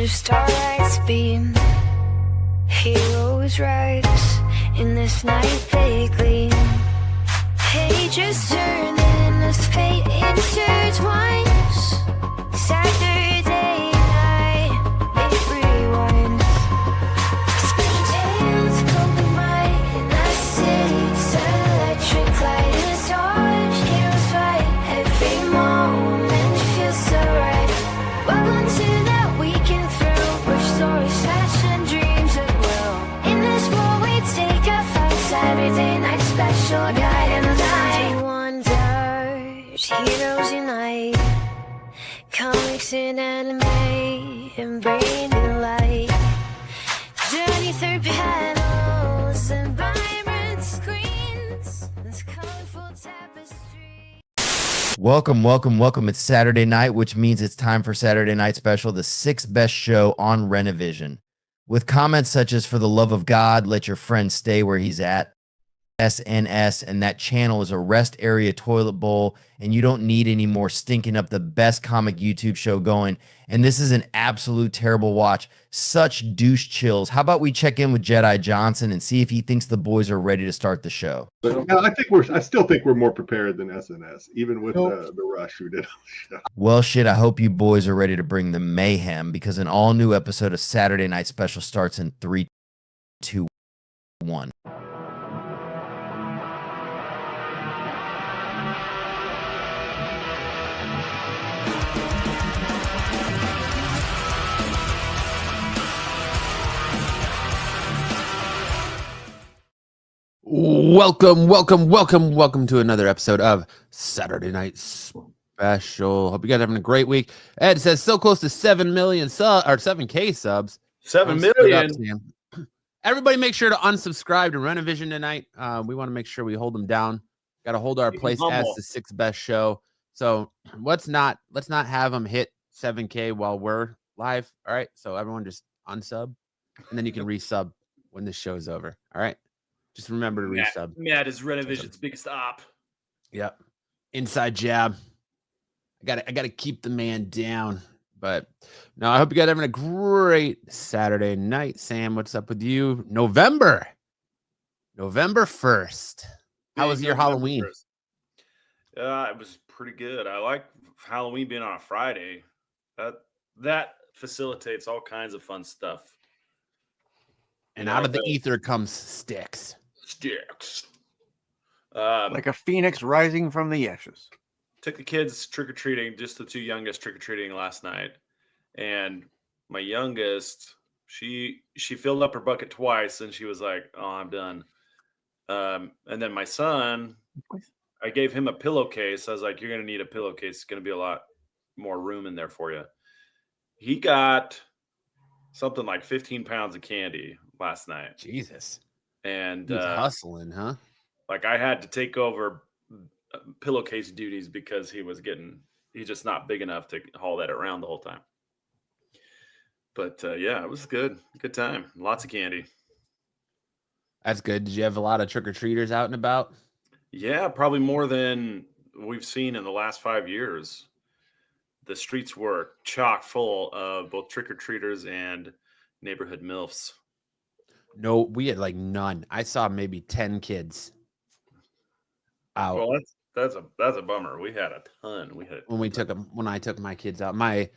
under starlight's beam. Heroes rise in this night they gleam. Pages turn and this fate intertwines. Saturday night, it rewinds. Spinning tales, cold might in the city's electric light. It's dodge, heroes fight. Every moment feels so right. Welcome to that weekend thrill, where stories, fashion, dreams at will. In this world we take a fight. Saturday night special guide and the night. Wonders, heroes unite. Comics and anime and brain and light. Journey through panels and vibrant screens. This colorful tapestry. Welcome. It's Saturday night, which means it's time for Saturday Night Special, the 6th best show on Renovision. With comments such as, "For the love of God, let your friend stay where he's at," SNS, and "that channel is a rest area toilet bowl, and you don't need any more stinking up the best comic YouTube show going. And this is an absolute terrible watch. Such douche chills." How about we check in with Jedi Johnson and see if he thinks the boys are ready to start the show? I still think we're more prepared than SNS, even with the rush who did on the show. Well, shit, I hope you boys are ready to bring the mayhem, because an all-new episode of Saturday Night Special starts in 3, 2, 1. Welcome to another episode of Saturday Night Special. Hope you guys are having a great week. Ed says so close to 7 million subs or 7K subs. 7 million. Everybody make sure to unsubscribe to Renovision tonight. We want to make sure we hold them down. Got to hold our place as the 6th best show. So let's not have them hit 7K while we're live. All right. So everyone just unsub, and then you can resub when this show's over. All right. Just remember to resub. Matt is Renovision's biggest op. Yep. Inside jab. I gotta keep the man down. But no, I hope you guys are having a great Saturday night. Sam, what's up with you? November 1st. How was your Halloween? It was pretty good. I like Halloween being on a Friday. That facilitates all kinds of fun stuff. And out of the ether comes sticks. Like a phoenix rising from the ashes. Took the kids trick-or-treating, just the two youngest trick-or-treating last night. And my youngest, she filled up her bucket twice, and she was like, "Oh, I'm done." And then my son, I gave him a pillowcase. I was like, "You're going to need a pillowcase. It's going to be a lot more room in there for you." He got something like 15 pounds of candy last night. Jesus. And he's hustling, huh? Like, I had to take over pillowcase duties because he's just not big enough to haul that around the whole time. But yeah, it was good time. Lots of candy. That's good. Did you have a lot of trick-or-treaters out and about? Yeah, probably more than we've seen in the last 5 years. The streets were chock full of both trick-or-treaters and neighborhood MILFs. No, we had like none. I saw maybe 10 kids out. Well, that's a bummer. We had a ton. When I took my kids out. My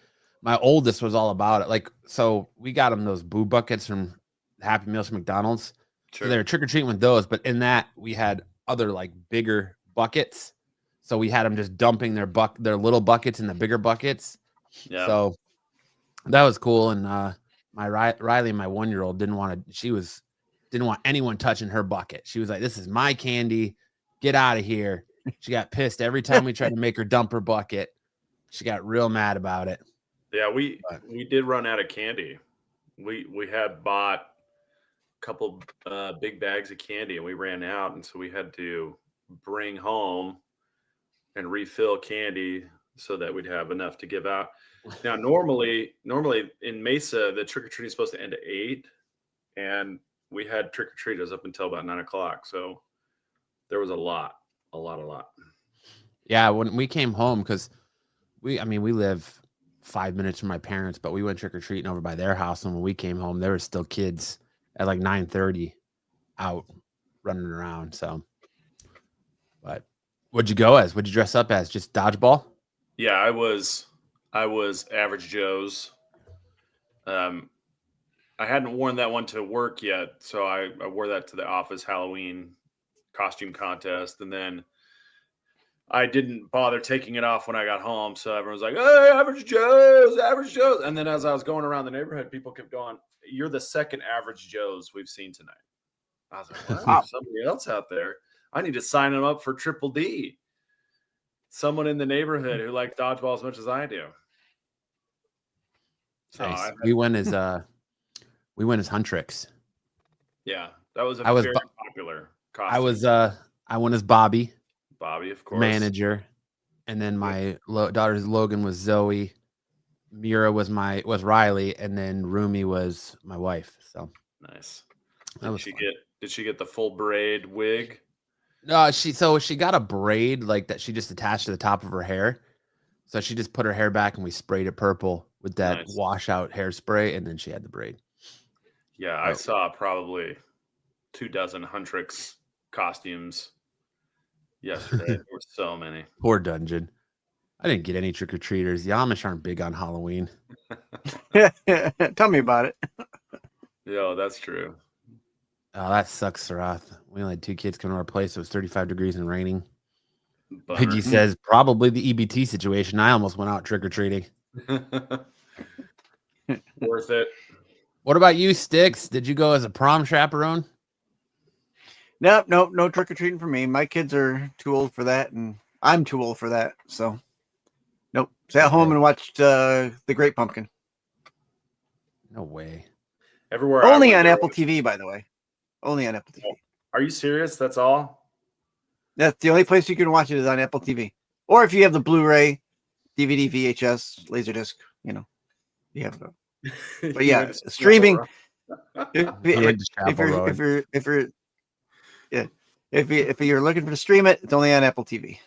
oldest was all about it. Like, so we got them those boo buckets from Happy Meals from McDonald's. Sure. So they were trick-or-treating with those, but in that we had other like bigger buckets. So we had them just dumping their little buckets in the bigger buckets. Yeah. So that was cool. And my Riley, my 1-year-old, didn't want anyone touching her bucket. She was like, "This is my candy. Get out of here." She got pissed every time we tried to make her dump her bucket. She got real mad about it. Yeah, we did run out of candy. We had bought a couple big bags of candy, and we ran out, and so we had to bring home and refill candy so that we'd have enough to give out. Now, normally in Mesa, the trick-or-treating is supposed to end at 8, and we had trick-or-treaters up until about 9 o'clock. So there was a lot. Yeah, when we came home, because we live 5 minutes from my parents, but we went trick-or-treating over by their house, and when we came home, there were still kids at like 9:30 out running around. So, but what'd you go as? What'd you dress up as? Just dodgeball? Yeah, I was Average Joe's. I hadn't worn that one to work yet, so I wore that to the office Halloween costume contest, and then I didn't bother taking it off when I got home. So everyone was like, "Hey, Average Joe's, Average Joe's." And then as I was going around the neighborhood, people kept going, "You're the second Average Joe's we've seen tonight." I was like, "Wow, somebody else out there. I need to sign them up for Triple D." Someone in the neighborhood who likes dodgeball as much as I do. So Nice. We went as Huntrix. Yeah, that was I was very popular costume. I went as Bobby. Bobby, of course. Manager, and then my daughter's Logan was Zoe, Mira was Riley, and then Rumi was my wife. So nice. Did she get the full braid wig? No, she got a braid like that. She just attached to the top of her hair, so she just put her hair back, and we sprayed it purple with that washout hairspray, and then she had the braid. Yeah, I saw probably 24 Huntrix costumes yesterday. There were so many. Poor Dungeon. I didn't get any trick-or-treaters. The Amish aren't big on Halloween. Tell me about it. Yeah, that's true. Oh, that sucks, Sarath. We only had 2 kids come to our place. It was 35 degrees and raining. Bummer. Pidgey says probably the EBT situation. I almost went out trick-or-treating. Worth it. What about you, Sticks? Did you go as a prom chaperone? Nope, no trick-or-treating for me. My kids are too old for that, and I'm too old for that. So, nope. Sat home and watched The Great Pumpkin. No way. Everywhere. Only on Apple TV, by the way. Only on Apple TV. Are you serious? That's all? That's the only place you can watch it is on Apple TV. Or if you have the Blu-ray, DVD, VHS, Laserdisc, you have them. But yeah, streaming. If you're looking to stream it, it's only on Apple TV.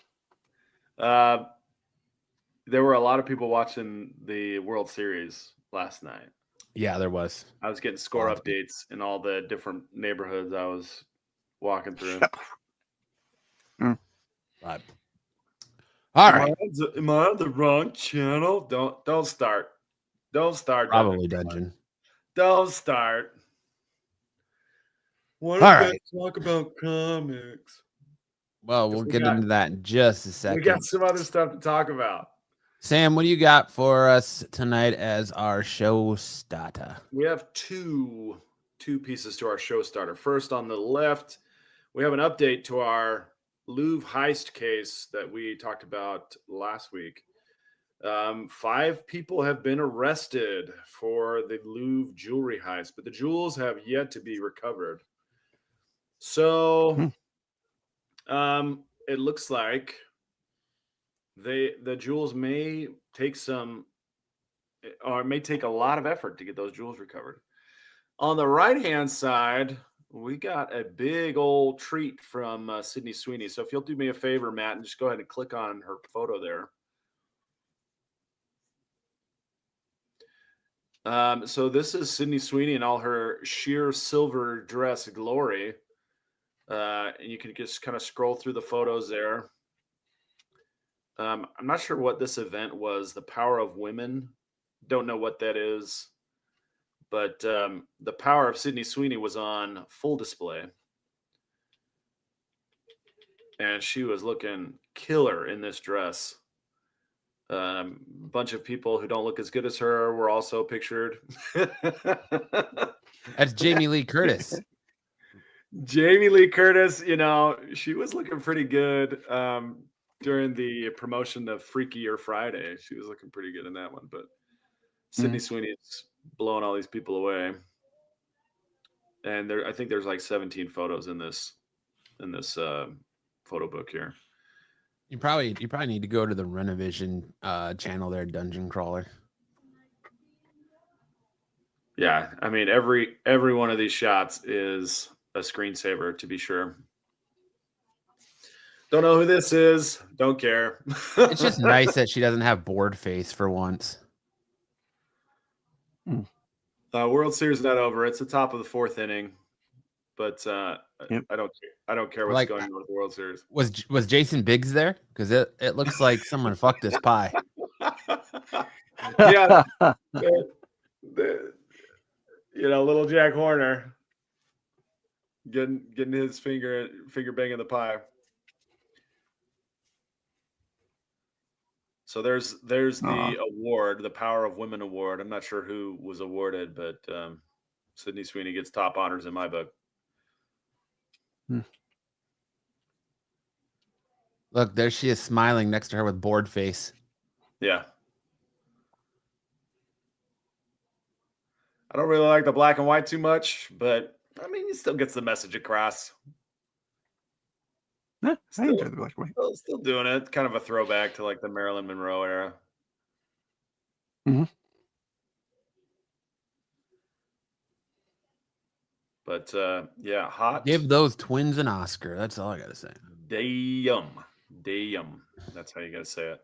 There were a lot of people watching the World Series last night. Yeah, there was. I was getting score updates in all the different neighborhoods I was walking through. Right. All right. Am I on the wrong channel? Don't start. Don't start. Probably Dungeon. Don't start. What All if right. they talk about comics? Well, we'll get into that in just a second. We got some other stuff to talk about. Sam, what do you got for us tonight as our show starter? We have two pieces to our show starter. First, on the left, we have an update to our Louvre heist case that we talked about last week. 5 people have been arrested for the Louvre jewelry heist, but the jewels have yet to be recovered. So it looks like the jewels may take a lot of effort to get those jewels recovered. On the right-hand side, we got a big old treat from Sydney Sweeney. So if you'll do me a favor, Matt, and just go ahead and click on her photo there. So this is Sydney Sweeney in all her sheer silver dress glory. And you can just kind of scroll through the photos there. I'm not sure what this event was. The Power of Women. Don't know what that is. But the power of Sydney Sweeney was on full display. And she was looking killer in this dress. Bunch of people who don't look as good as her were also pictured. That's Jamie Lee Curtis. Jamie Lee Curtis, she was looking pretty good during the promotion of Freakier Friday. She was looking pretty good in that one. But Sydney Sweeney's blowing all these people away. And I think there's like 17 photos in this photo book here. You probably need to go to the Renovision channel there, Dungeon Crawler. Yeah, I mean every one of these shots is a screensaver, to be sure. Don't know who this is. Don't care. It's just nice that she doesn't have bored face for once. World Series not over. It's the top of the 4th inning, but Yep. I don't care what's Like, going on with the World Series. Was Jason Biggs there? Because it looks like someone fucked this pie. Yeah, little Jack Horner getting his finger banging the pie. So there's the award, the Power of Women Award. I'm not sure who was awarded, but Sydney Sweeney gets top honors in my book. Look, there she is smiling next to her with bored face. Yeah. I don't really like the black and white too much, but I mean, he still gets the message across. Yeah, I enjoy the black and white. Still doing it. Kind of a throwback to like the Marilyn Monroe era. Mm-hmm. But yeah, hot. Give those twins an Oscar. That's all I gotta say. Damn. That's how you gotta say it.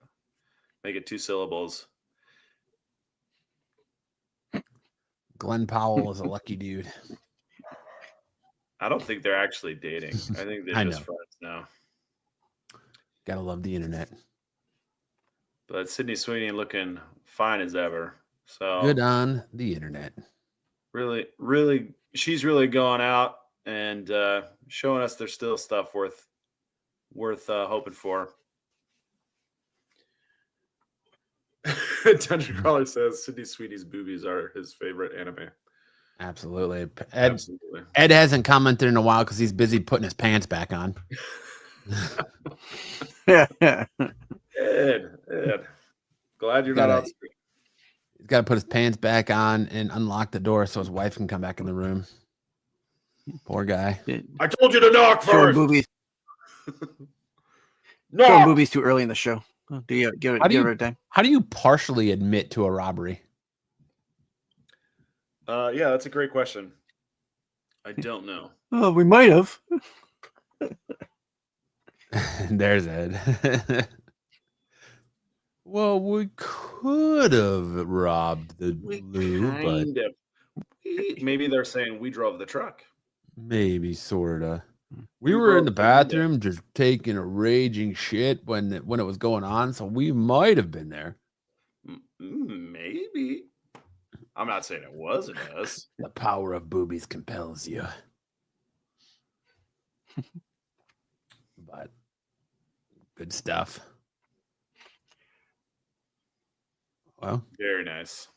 Make it 2 syllables. Glenn Powell is a lucky dude. I don't think they're actually dating. I think they're just friends now. Gotta love the internet. But Sydney Sweeney looking fine as ever. So good on the internet. Really, she's really going out and showing us there's still stuff worth hoping for. Dungeon Crawler says Sydney Sweeney's boobies are his favorite anime. Absolutely. Absolutely. Ed hasn't commented in a while because he's busy putting his pants back on. Yeah. Ed. Glad you're not out. He's got to put his pants back on and unlock the door so his wife can come back in the room. Poor guy. I told you to knock Showing first. boobies. No. Showing boobies too early in the show. Do you give it a time? How do you partially admit to a robbery? Yeah, that's a great question. I don't know. Oh, we might have. There's Ed. Well, we could have robbed the blue, but maybe they're saying we drove the truck. Maybe, sorta. We were in the bathroom just taking a raging shit when it was going on, so we might have been there. Maybe. I'm not saying it wasn't us. The power of boobies compels you. But good stuff. Well, very nice.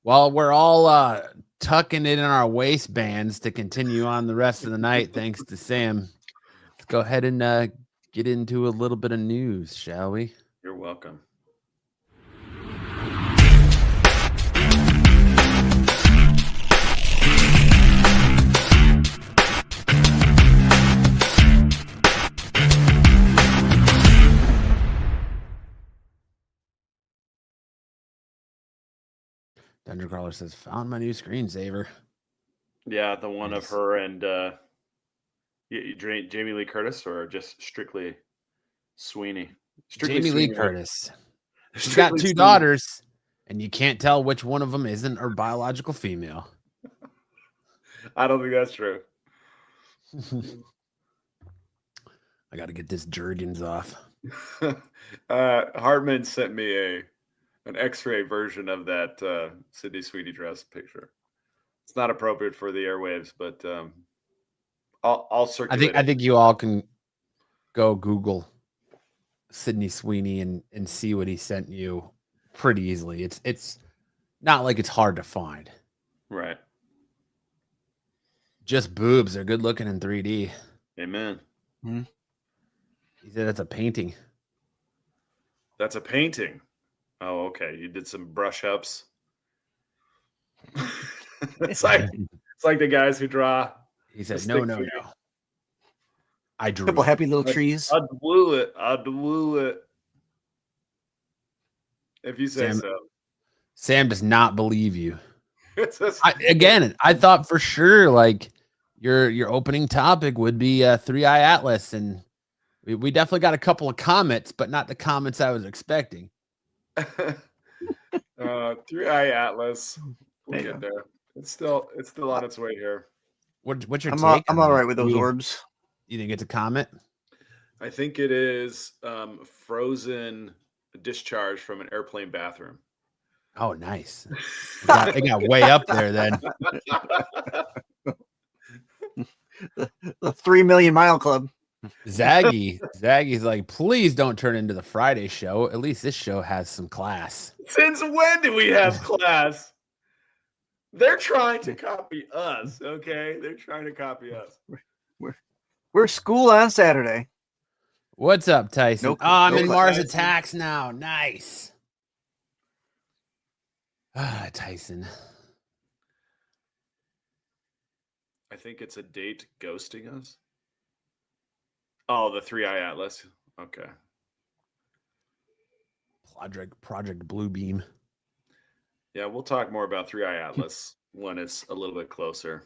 Well, we're all tucking it in our waistbands to continue on the rest of the night, thanks to Sam. Let's go ahead and get into a little bit of news, shall we? You're welcome. Dungeon Crawler says, found my new screensaver. Yeah, the one of her and Jamie Lee Curtis, or just strictly Sweeney? Jamie Lee Curtis. She's got 2 daughters, and you can't tell which one of them isn't her biological female. I don't think that's true. I got to get this Jergens off. Hartman sent me an X-ray version of that Sydney Sweeney dress picture. It's not appropriate for the airwaves, but I'll circulate. I think you all can go Google Sydney Sweeney and see what he sent you pretty easily. It's not like it's hard to find. Right. Just boobs. They're good looking in 3D. Amen. Mm-hmm. He said it's a painting. That's a painting. Oh, okay. You did some brush ups. It's like the guys who draw. He said, no. I drew a couple happy little trees. I blew it. If you say so. Sam does not believe you. I thought for sure like your opening topic would be 3-Eye Atlas, and we definitely got a couple of comments, but not the comments I was expecting. 3-Eye Atlas. We'll get there. It's still on its way here. What's your I'm take? I'm on all that? right with those orbs. You think it's a comet? I think it is frozen discharge from an airplane bathroom. Oh, nice. It got way up there then. The 3 Million Mile Club. Zaggy's like, please don't turn into the Friday show. At least this show has some class. Since when do we have class? They're trying to copy us, okay? They're trying to copy us. We're school on Saturday. What's up, Tyson? Nope. I'm in Nope. Mars Tyson. Attacks now. Nice. Tyson. I think it's a date ghosting us. Oh, the 3-Eye Atlas. Okay. Project Bluebeam. Yeah, we'll talk more about 3-Eye Atlas when it's a little bit closer.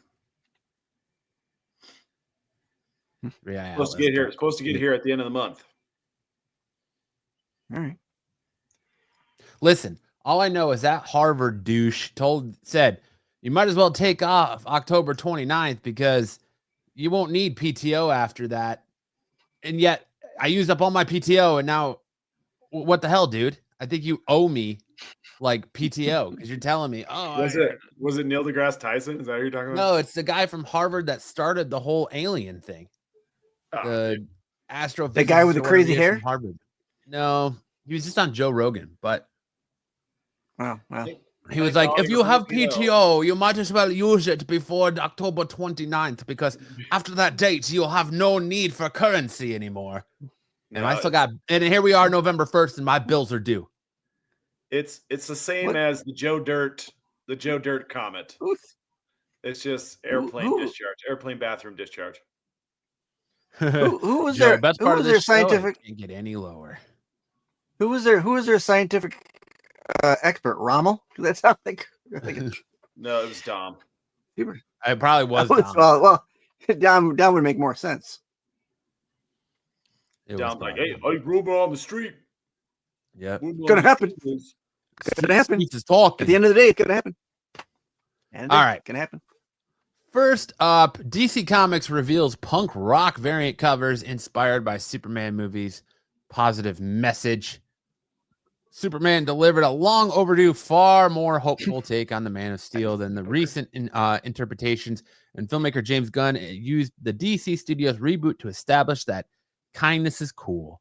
Supposed to get here at the end of the month. All right. Listen, all I know is that Harvard douche said you might as well take off October 29th because you won't need PTO after that. And yet I used up all my PTO and now what the hell, dude? I think you owe me like PTO because you're telling me, was it Neil deGrasse Tyson? Is that who you're talking about? No, it's the guy from Harvard that started the whole alien thing. The astrophysicist. The guy with the crazy hair? From Harvard. No, he was just on Joe Rogan, but Well. he was like, if you have PTO, you might as well use it before October 29th because after that date, you'll have no need for currency anymore. And I still got, and here we are November 1st and my bills are due. It's the same as the Joe Dirt comet. It's just airplane bathroom discharge. Who was Joe, their best who part was of their this show, it scientific can't get any lower. Who was their scientific expert? Rommel? That sounds like No, it was Dom. It probably was Dom. Well, Dom would make more sense. Dom's like, hey, I grew up on the street. Yeah, It's gonna happen. It's gonna happen. He's just talking. At the end of the day, it's gonna happen. And all right, it's gonna happen. First up, DC Comics reveals punk rock variant covers inspired by Superman movies. Positive message. Superman delivered a long overdue, far more hopeful take on the Man of Steel than the recent interpretations, and filmmaker James Gunn used the DC Studios reboot to establish that kindness is cool.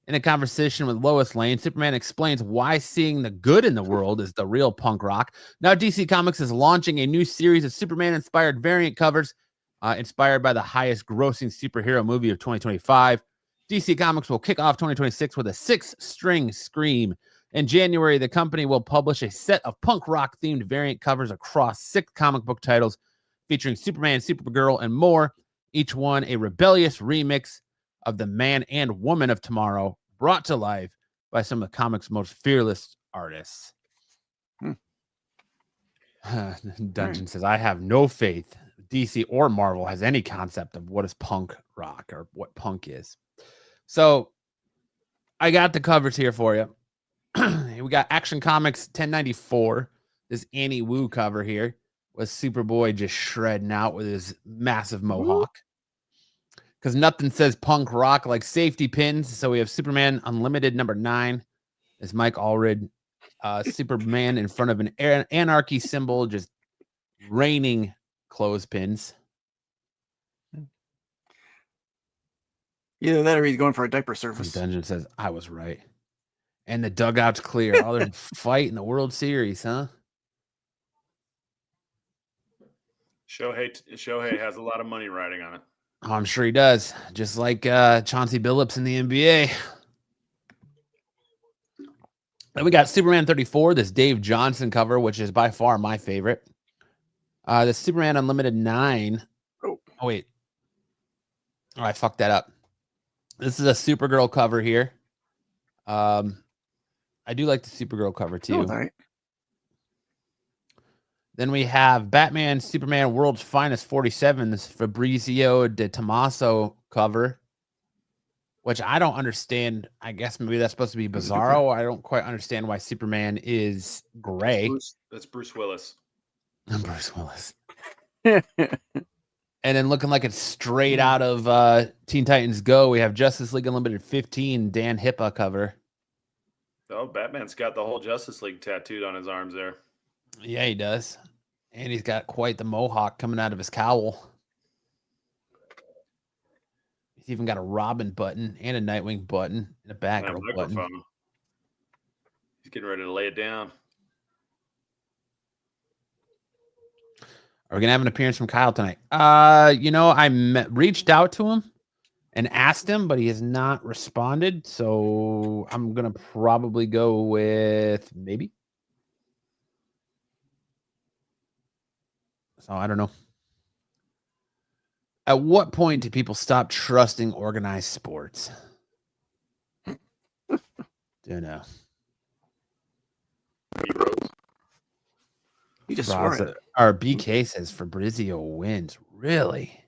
In a conversation with Lois Lane, Superman explains why seeing the good in the world is the real punk rock. Now DC Comics is launching a new series of Superman-inspired variant covers inspired by the highest grossing superhero movie of 2025. DC Comics will kick off 2026 with a 6-string Scream. In January, the company will publish a set of punk rock-themed variant covers across 6 comic book titles featuring Superman, Supergirl, and more, each one a rebellious remix of the man and woman of tomorrow, brought to life by some of the comics' most fearless artists. Dungeon says, I have no faith DC or Marvel has any concept of what is punk rock or what punk is. So I got the covers here for you. We got Action Comics 1094, this Annie Wu cover here with Superboy just shredding out with his massive mohawk. Because nothing says punk rock like safety pins. So we have Superman Unlimited #9. As Mike Allred, Superman in front of an anarchy symbol, just raining clothespins. Either that or he's going for a diaper service. Dungeon says, I was right. And the dugout's clear. All they're fighting the World Series, huh? Shohei has a lot of money riding on it. Oh, I'm sure he does. Just like Chauncey Billups in the NBA. Then we got Superman 34, this Dave Johnson cover, which is by far my favorite. The Superman Unlimited 9. Oh, wait. Oh, I fucked that up. This is a Supergirl cover here. I do like the Supergirl cover too. Oh, all right. Then we have Batman, Superman, World's Finest 47, this Fabrizio De Tommaso cover, which I don't understand. I guess maybe that's supposed to be Bizarro. I don't quite understand why Superman is gray. That's Bruce Willis. Bruce Willis. And then looking like it's straight out of Teen Titans Go, we have Justice League Unlimited 15 Dan Hippa cover. Oh, Batman's got the whole Justice League tattooed on his arms there. Yeah, he does. And he's got quite the mohawk coming out of his cowl. He's even got a Robin button and a Nightwing button and a Batgirl button. He's getting ready to lay it down. Are we going to have an appearance from Kyle tonight? I reached out to him and asked him, but he has not responded. So I'm going to probably go with maybe. So I don't know. At what point do people stop trusting organized sports? Don't know. You just swore it. Our BK says Fabrizio wins. Really?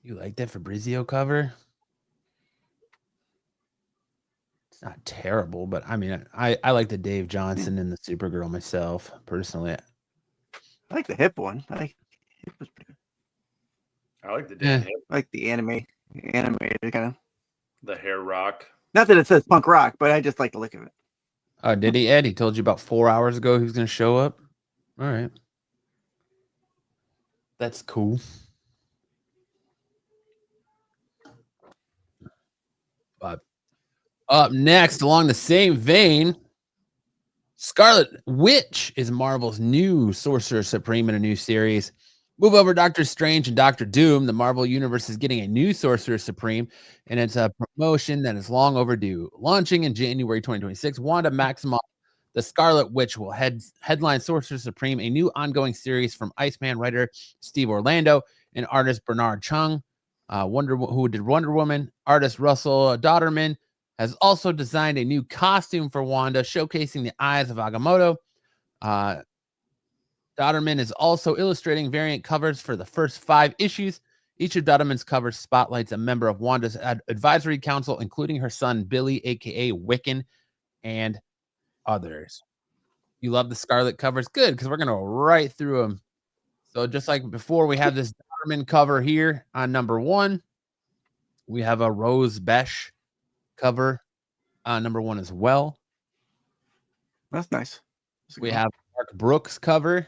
You like that Fabrizio cover? It's not terrible, but I mean, I like the Dave Johnson and the Supergirl myself, personally. I like the hip one. I like hip was pretty good. I like the damn hip. I like the animated kind of. The hair rock. Not that it says punk rock, but I just like the look of it. Did he, Ed? He told you about 4 hours ago he was going to show up? All right. That's cool. But up next, along the same vein, Scarlet Witch is Marvel's new Sorcerer Supreme in a new series. Move over Doctor Strange and Doctor Doom. The Marvel Universe is getting a new Sorcerer Supreme, and it's a promotion that is long overdue. Launching in January 2026, Wanda Maximoff, the Scarlet Witch, will headline Sorcerer Supreme, a new ongoing series from Iceman writer Steve Orlando and artist Bernard Chung, who did Wonder Woman. Artist Russell Dodderman has also designed a new costume for Wanda, showcasing the eyes of Agamotto. Dodderman is also illustrating variant covers for the first 5 issues. Each of Dodderman's covers spotlights a member of Wanda's advisory council, including her son, Billy, a.k.a. Wiccan, and others. You love the Scarlet covers? Good, because we're going to go right through them. So just like before, we have this Dodderman cover here on number 1. We have a Rose Besh cover on number 1 as well. That's nice. We have Mark Brooks cover,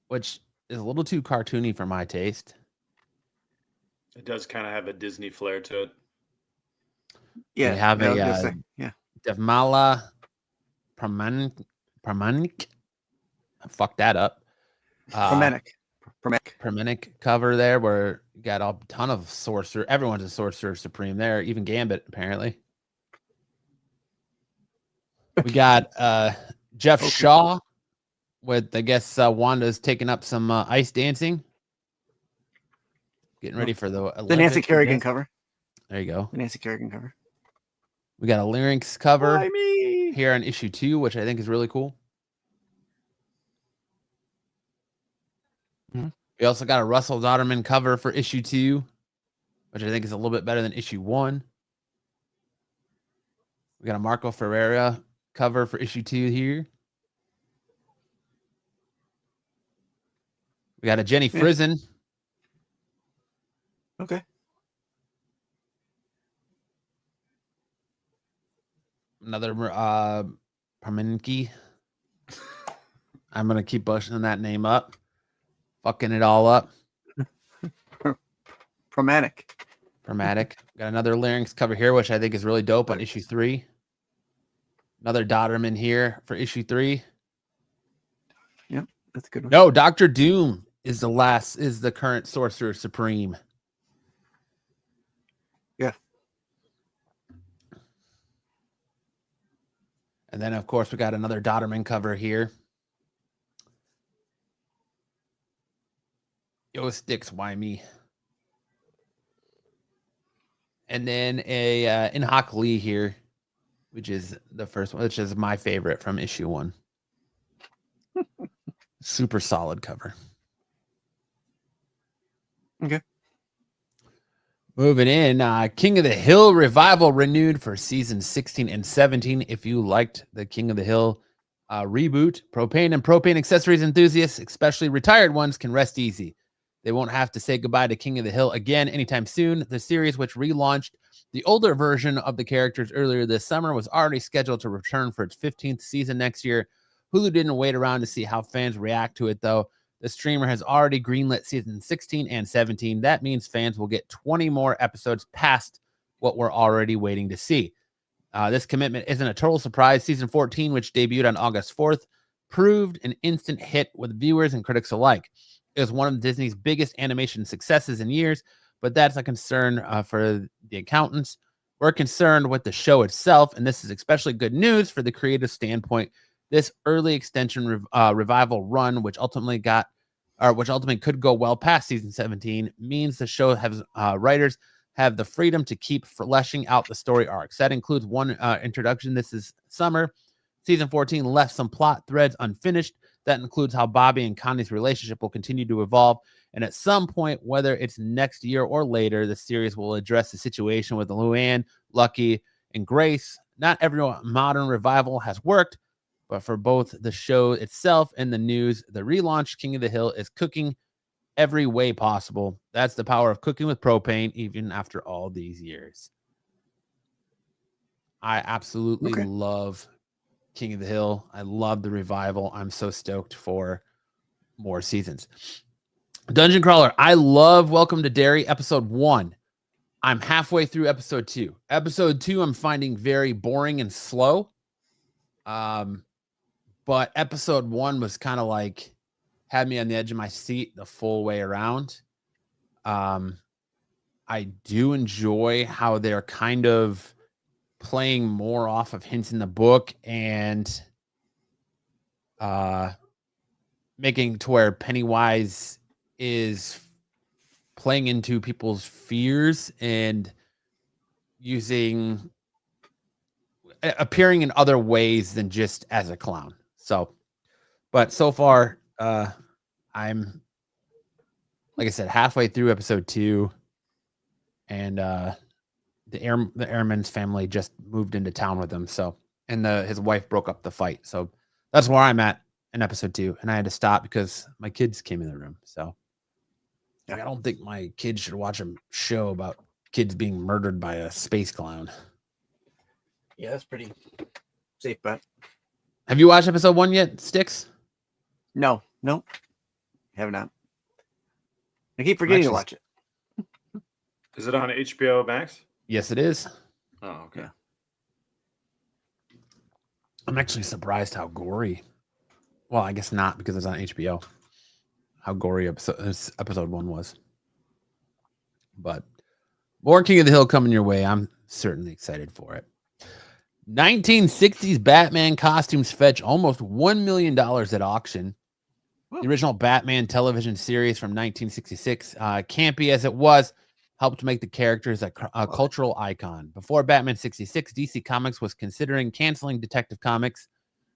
which is a little too cartoony for my taste. It does kind of have a Disney flair to it. Yeah. We have Devmala Pramanik. I fucked that up. Pramanik cover there, where you got a ton of sorcerer. Everyone's a Sorcerer Supreme there, even Gambit, apparently. We got Jeff Shaw with, I guess, Wanda's taking up some ice dancing. Getting ready for the Nancy Kerrigan cover. There you go. The Nancy Kerrigan cover. We got a Larynx cover here on issue 2, which I think is really cool. Mm-hmm. We also got a Russell Dodderman cover for issue 2, which I think is a little bit better than issue 1. We got a Marco Ferreira cover for issue 2 here. We got a Jenny Frizen. Okay. Another Parminki. I'm going to keep bushing that name up. Fucking it all up. Pramatic. Got another Larynx cover here, which I think is really dope on issue 3. Another Dodderman here for issue 3. Yep, that's a good one. No, Dr. Doom is the current Sorcerer Supreme. Yeah. And then, of course, we got another Dodderman cover here. Yo, Sticks, why me? And then a Inhok Lee here, which is the first one, which is my favorite from issue 1. Super solid cover. Okay. Moving in, King of the Hill revival renewed for season 16 and 17. If you liked the King of the Hill reboot. Propane and propane accessories enthusiasts, especially retired ones, can rest easy. They won't have to say goodbye to King of the Hill again anytime soon. The series, which relaunched the older version of the characters earlier this summer, was already scheduled to return for its 15th season next year. Hulu didn't wait around to see how fans react to it, though. The streamer has already greenlit season 16 and 17. That means fans will get 20 more episodes past what we're already waiting to see. This commitment isn't a total surprise. Season 14, which debuted on August 4th, proved an instant hit with viewers and critics alike. It was one of Disney's biggest animation successes in years, but that's a concern for the accountants. We're concerned with the show itself, and this is especially good news for the creative standpoint. This early extension revival run, which ultimately could go well past season 17, means the show has writers have the freedom to keep fleshing out the story arcs. That includes one introduction. This is summer. Season 14 left some plot threads unfinished. That includes how Bobby and Connie's relationship will continue to evolve. And at some point, whether it's next year or later, the series will address the situation with Luann, Lucky, and Grace. Not every modern revival has worked, but for both the show itself and the news, the relaunched King of the Hill is cooking every way possible. That's the power of cooking with propane, even after all these years. I absolutely love King of the Hill. I love the revival. I'm so stoked for more seasons. Dungeon Crawler, I love Welcome to Derry, episode 1. I'm halfway through episode 2. Episode 2, I'm finding very boring and slow. But episode 1 was kind of like, had me on the edge of my seat the full way around. I do enjoy how they're kind of playing more off of hints in the book and making to where Pennywise is playing into people's fears and appearing in other ways than just as a clown. But so far, I'm, like I said, halfway through episode 2, and the airman's family just moved into town with him. And his wife broke up the fight. So that's where I'm at in episode 2, and I had to stop because my kids came in the room. So I don't think my kids should watch a show about kids being murdered by a space clown. Yeah, that's pretty safe bet. Have you watched episode 1 yet, Sticks? No, have not. I keep forgetting to watch it. Is it on HBO Max? Yes, it is. Oh, okay. Yeah. I'm actually surprised how gory. Well, I guess not because it's on HBO. How gory episode 1 was. But more King of the Hill coming your way. I'm certainly excited for it. 1960s Batman costumes fetch almost $1 million at auction. The original Batman television series from 1966, campy as it was, helped make the characters a cultural icon. Before Batman 66, DC Comics was considering canceling Detective Comics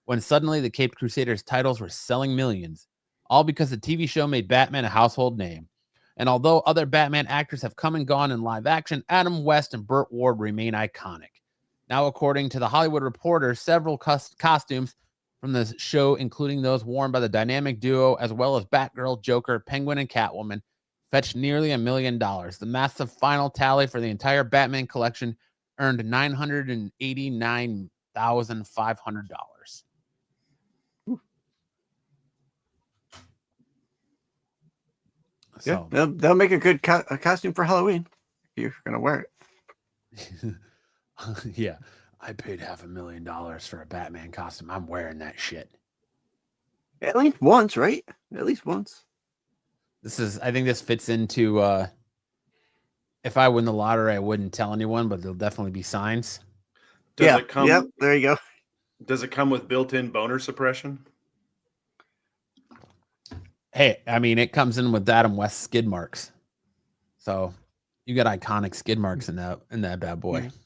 when suddenly the Caped Crusaders titles were selling millions, all because the TV show made Batman a household name. And although other Batman actors have come and gone in live action, Adam West and Burt Ward remain iconic. Now, according to The Hollywood Reporter, several costumes from the show, including those worn by the dynamic duo, as well as Batgirl, Joker, Penguin, and Catwoman, fetched nearly $1 million. The massive final tally for the entire Batman collection earned $989,500. Yeah, they'll make a good costume for Halloween if you're going to wear it. Yeah, I paid $500,000 for a Batman costume. I'm wearing that shit. At least once, right? At least once. I think this fits into, if I win the lottery, I wouldn't tell anyone, but there'll definitely be signs. Yep, there you go. Does it come with built-in boner suppression? Hey, I mean, it comes in with Adam West skid marks. So you got iconic skid marks in that bad boy. Mm-hmm.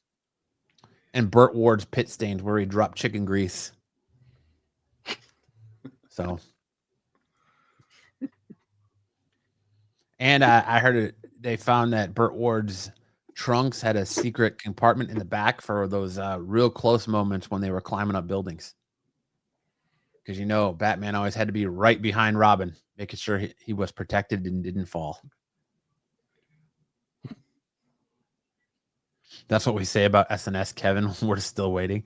And Burt Ward's pit stains where he dropped chicken grease. So, and I heard they found that Burt Ward's trunks had a secret compartment in the back for those real close moments when they were climbing up buildings. because Batman always had to be right behind Robin, making sure he was protected and didn't fall. That's what we say about SNS, Kevin. We're still waiting.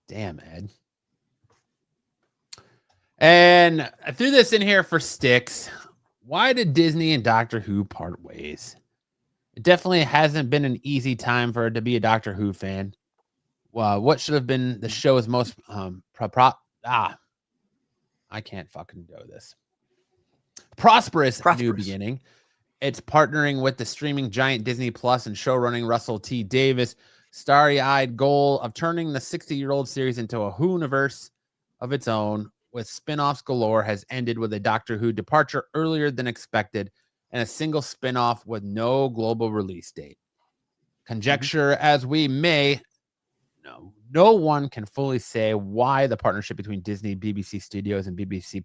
Damn, Ed. And I threw this in here for Sticks. Why did Disney and Doctor Who part ways? It definitely hasn't been an easy time for it to be a Doctor Who fan. Well, what should have been the show's most I can't fucking do this. Prosperous new beginning. It's partnering with the streaming giant Disney Plus and showrunning Russell T. Davis' starry-eyed goal of turning the 60-year-old series into a Who-universe of its own, with spin-offs galore, has ended with a Doctor Who departure earlier than expected and a single spin-off with no global release date. Conjecture as we may, no one can fully say why the partnership between Disney, BBC Studios, and BBC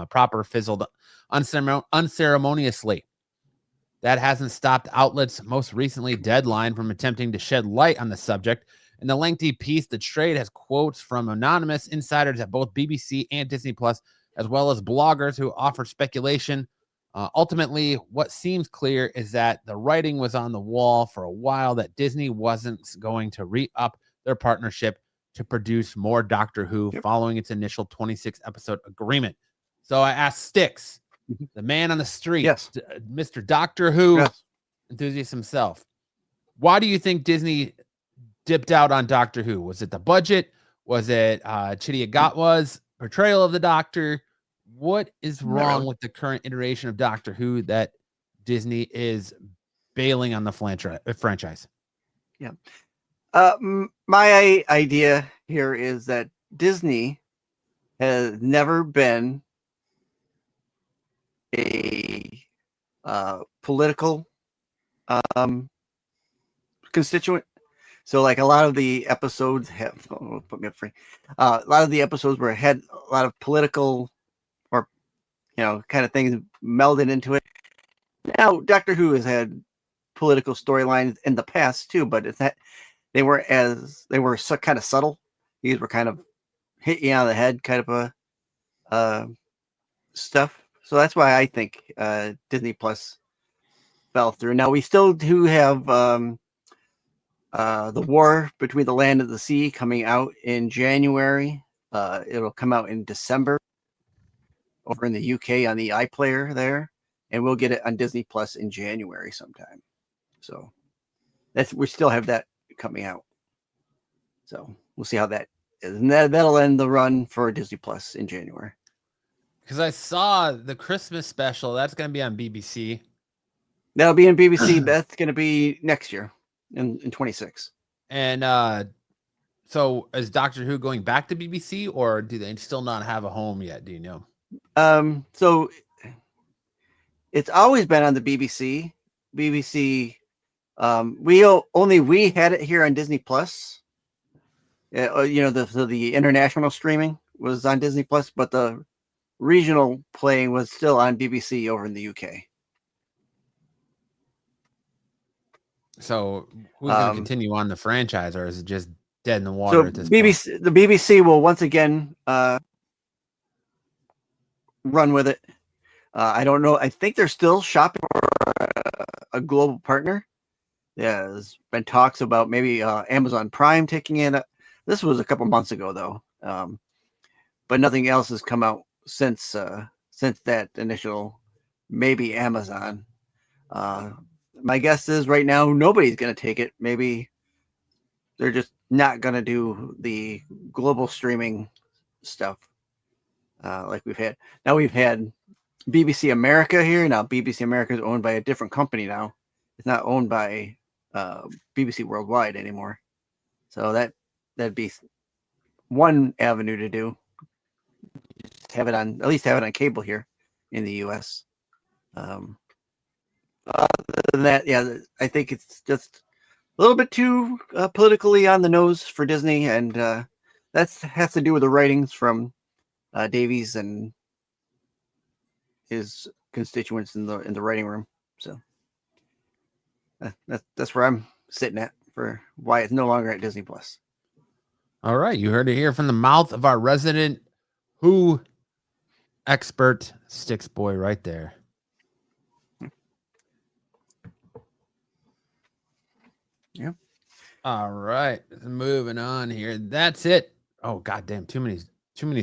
proper fizzled unceremoniously. That hasn't stopped outlets, most recently Deadline, from attempting to shed light on the subject. In the lengthy piece, the trade has quotes from anonymous insiders at both BBC and Disney Plus, as well as bloggers who offer speculation. Ultimately, what seems clear is that the writing was on the wall for a while that Disney wasn't going to re-up their partnership to produce more Doctor Who following its initial 26-episode agreement. So I asked Sticks, the man on the street, Mr. Doctor Who enthusiast himself, why do you think Disney dipped out on Doctor Who? Was it the budget? Was it Chidi Agatwa's portrayal of the Doctor? What is wrong with the current iteration of Doctor Who that Disney is bailing on the franchise? Yeah. My idea here is that Disney has never been a political constituent. So like a lot of the episodes have put me up free. A lot of the episodes were had a lot of political or kind of things melded into it. Now Doctor Who has had political storylines in the past too, but it's that they were so kind of subtle. These were kind of hit you on the head kind of a stuff. So that's why I think Disney Plus fell through. Now we still do have the War Between the Land and the Sea coming out in January. It'll come out in December over in the UK on the iPlayer there, and we'll get it on Disney Plus in January sometime. So we still have that coming out. So we'll see how that is. And that'll end the run for Disney Plus in January. Because I saw the Christmas special. That's going to be on BBC. That'll be in BBC. That's going to be next year in 26. And so is Doctor Who going back to BBC, or do they still not have a home yet? Do you know? So it's always been on the BBC. BBC. We had it here on Disney Plus. The international streaming was on Disney Plus, but the regional playing was still on BBC over in the UK. So who's going to continue on the franchise, or is it just dead in the water at this point? The BBC will once again run with it. I don't know. I think they're still shopping for a global partner. Yeah, there's been talks about maybe Amazon Prime taking it. This was a couple months ago, though, but nothing else has come out since that initial maybe Amazon. My guess is right now nobody's going to take it. Maybe they're just not going to do the global streaming stuff like we've had. Now we've had BBC America here. Now BBC America is owned by a different company now. It's not owned by BBC Worldwide anymore. So that'd be one avenue to do. Just have it on, at least have it on cable here in the US. Other than that, yeah, I think it's just a little bit too politically on the nose for Disney, and that has to do with the writings from Davies and his constituents in the writing room. So that's where I'm sitting at for why it's no longer at Disney Plus. All right, you heard it here from the mouth of our resident Who expert sticks boy right there. Yeah. All right, moving on here. That's it. Oh goddamn, too many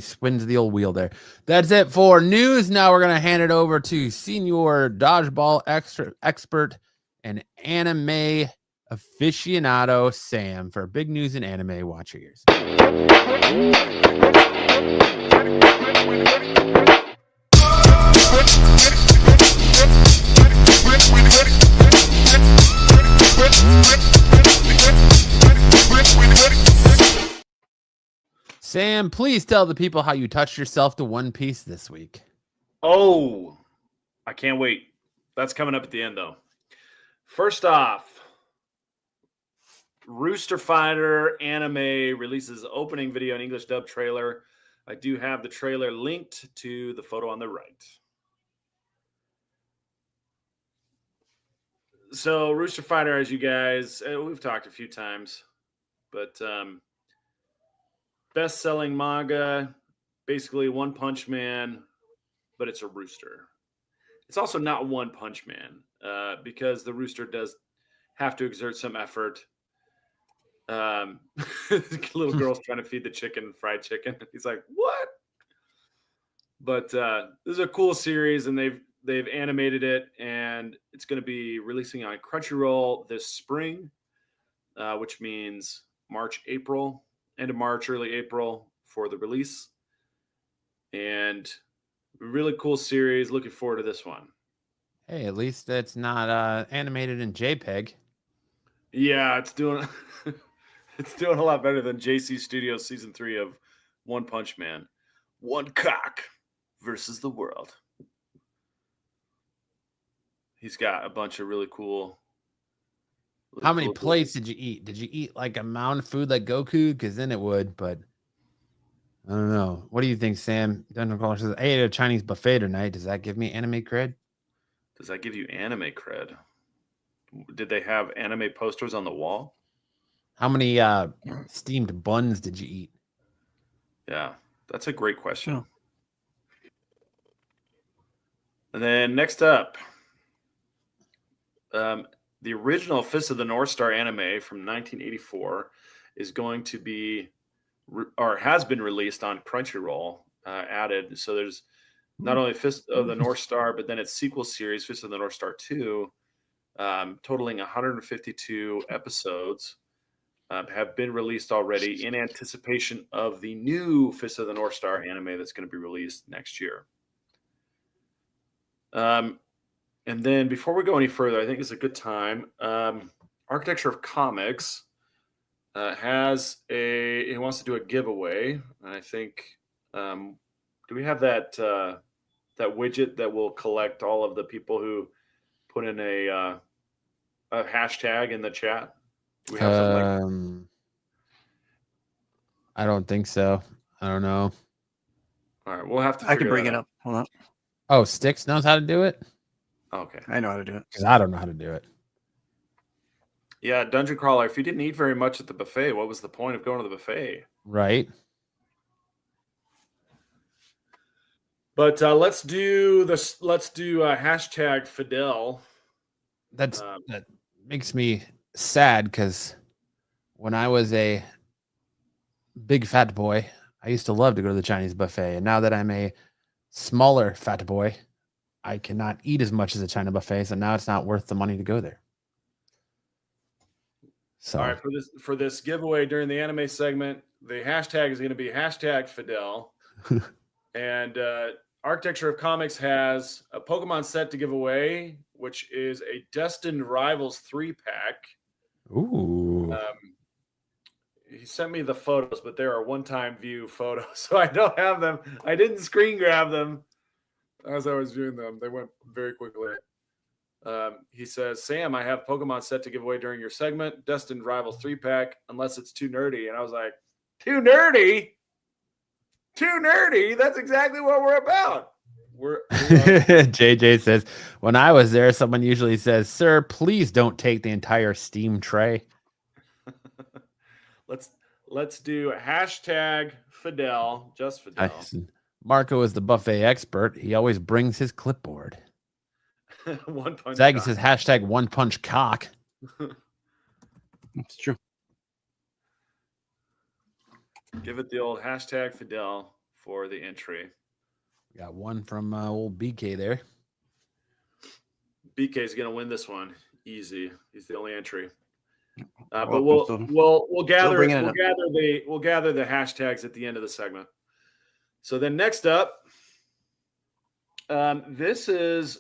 spins of the old wheel there. That's it for news. Now we're gonna hand it over to senior dodgeball expert and anime aficionado Sam for big news and anime. Watch your ears. Sam, please tell the people how you touched yourself to One Piece this week. Oh, I can't wait. That's coming up at the end, though. First off, Rooster Fighter anime releases opening video and English dub trailer. I do have the trailer linked to the photo on the right. So Rooster Fighter, as you guys, we've talked a few times, but best-selling manga, basically One Punch Man, but it's a rooster. It's also not One Punch Man because the rooster does have to exert some effort. Little girl's trying to feed the chicken fried chicken. He's like, what? But this is a cool series, and they've animated it, and it's going to be releasing on Crunchyroll this spring, which means March, April. End of March, early April for the release. And really cool series. Looking forward to this one. Hey, at least it's not animated in JPEG. Yeah, it's doing it's doing a lot better than JC Studios season 3 of One Punch Man. One cock versus the world. He's got a bunch of really cool. How many plates did you eat? Did you eat like a mound of food like Goku? Because then it would, but I don't know. What do you think, Sam? Dungeon Crawler says, I ate a Chinese buffet tonight. Does that give me anime cred? Does that give you anime cred? Did they have anime posters on the wall? How many steamed buns did you eat? Yeah, that's a great question. And then next up, the original Fist of the North Star anime from 1984 is going to be, or has been released on Crunchyroll, added. So there's not only Fist of the North Star, but then its sequel series, Fist of the North Star 2, totaling 152 episodes, have been released already in anticipation of the new Fist of the North Star anime that's going to be released next year. And then before we go any further, I think it's a good time. Architecture of Comics wants to do a giveaway. And I think, do we have that widget that will collect all of the people who put in a hashtag in the chat? Do we have something like I don't think so. I don't know. All right, we'll have to. I can bring it up. Hold on. Oh, Styx knows how to do it? Okay. I know how to do it. Because I don't know how to do it. Yeah, Dungeon Crawler, if you didn't eat very much at the buffet, what was the point of going to the buffet? Right. But let's do this. Let's do hashtag Fidel. That makes me sad because when I was a big fat boy, I used to love to go to the Chinese buffet. And now that I'm a smaller fat boy, I cannot eat as much as a China buffet. So now it's not worth the money to go there. So, all right, for this giveaway during the anime segment, the hashtag is going to be hashtag Fidel. And Architecture of Comics has a Pokemon set to give away, which is a Destined Rivals 3-pack. Ooh. He sent me the photos, but there are one-time view photos, so I don't have them. I didn't screen grab them as I was viewing them. They went very quickly. He says, Sam, I have Pokemon set to give away during your segment. Destined Rivals 3-pack, unless it's too nerdy. And I was like, too nerdy? Too nerdy? That's exactly what we're about. JJ says, when I was there, someone usually says, sir, please don't take the entire Steam tray. Let's do hashtag Fidel, just Fidel. Nice. Marco is the buffet expert. He always brings his clipboard. One punch. Zaggy says hashtag one punch cock. It's true. Give it the old hashtag Fidel for the entry. Got one from old BK there. BK is going to win this one easy. He's the only entry. But Welcome, we'll gather bringing gather the hashtags at the end of the segment. So then next up, this is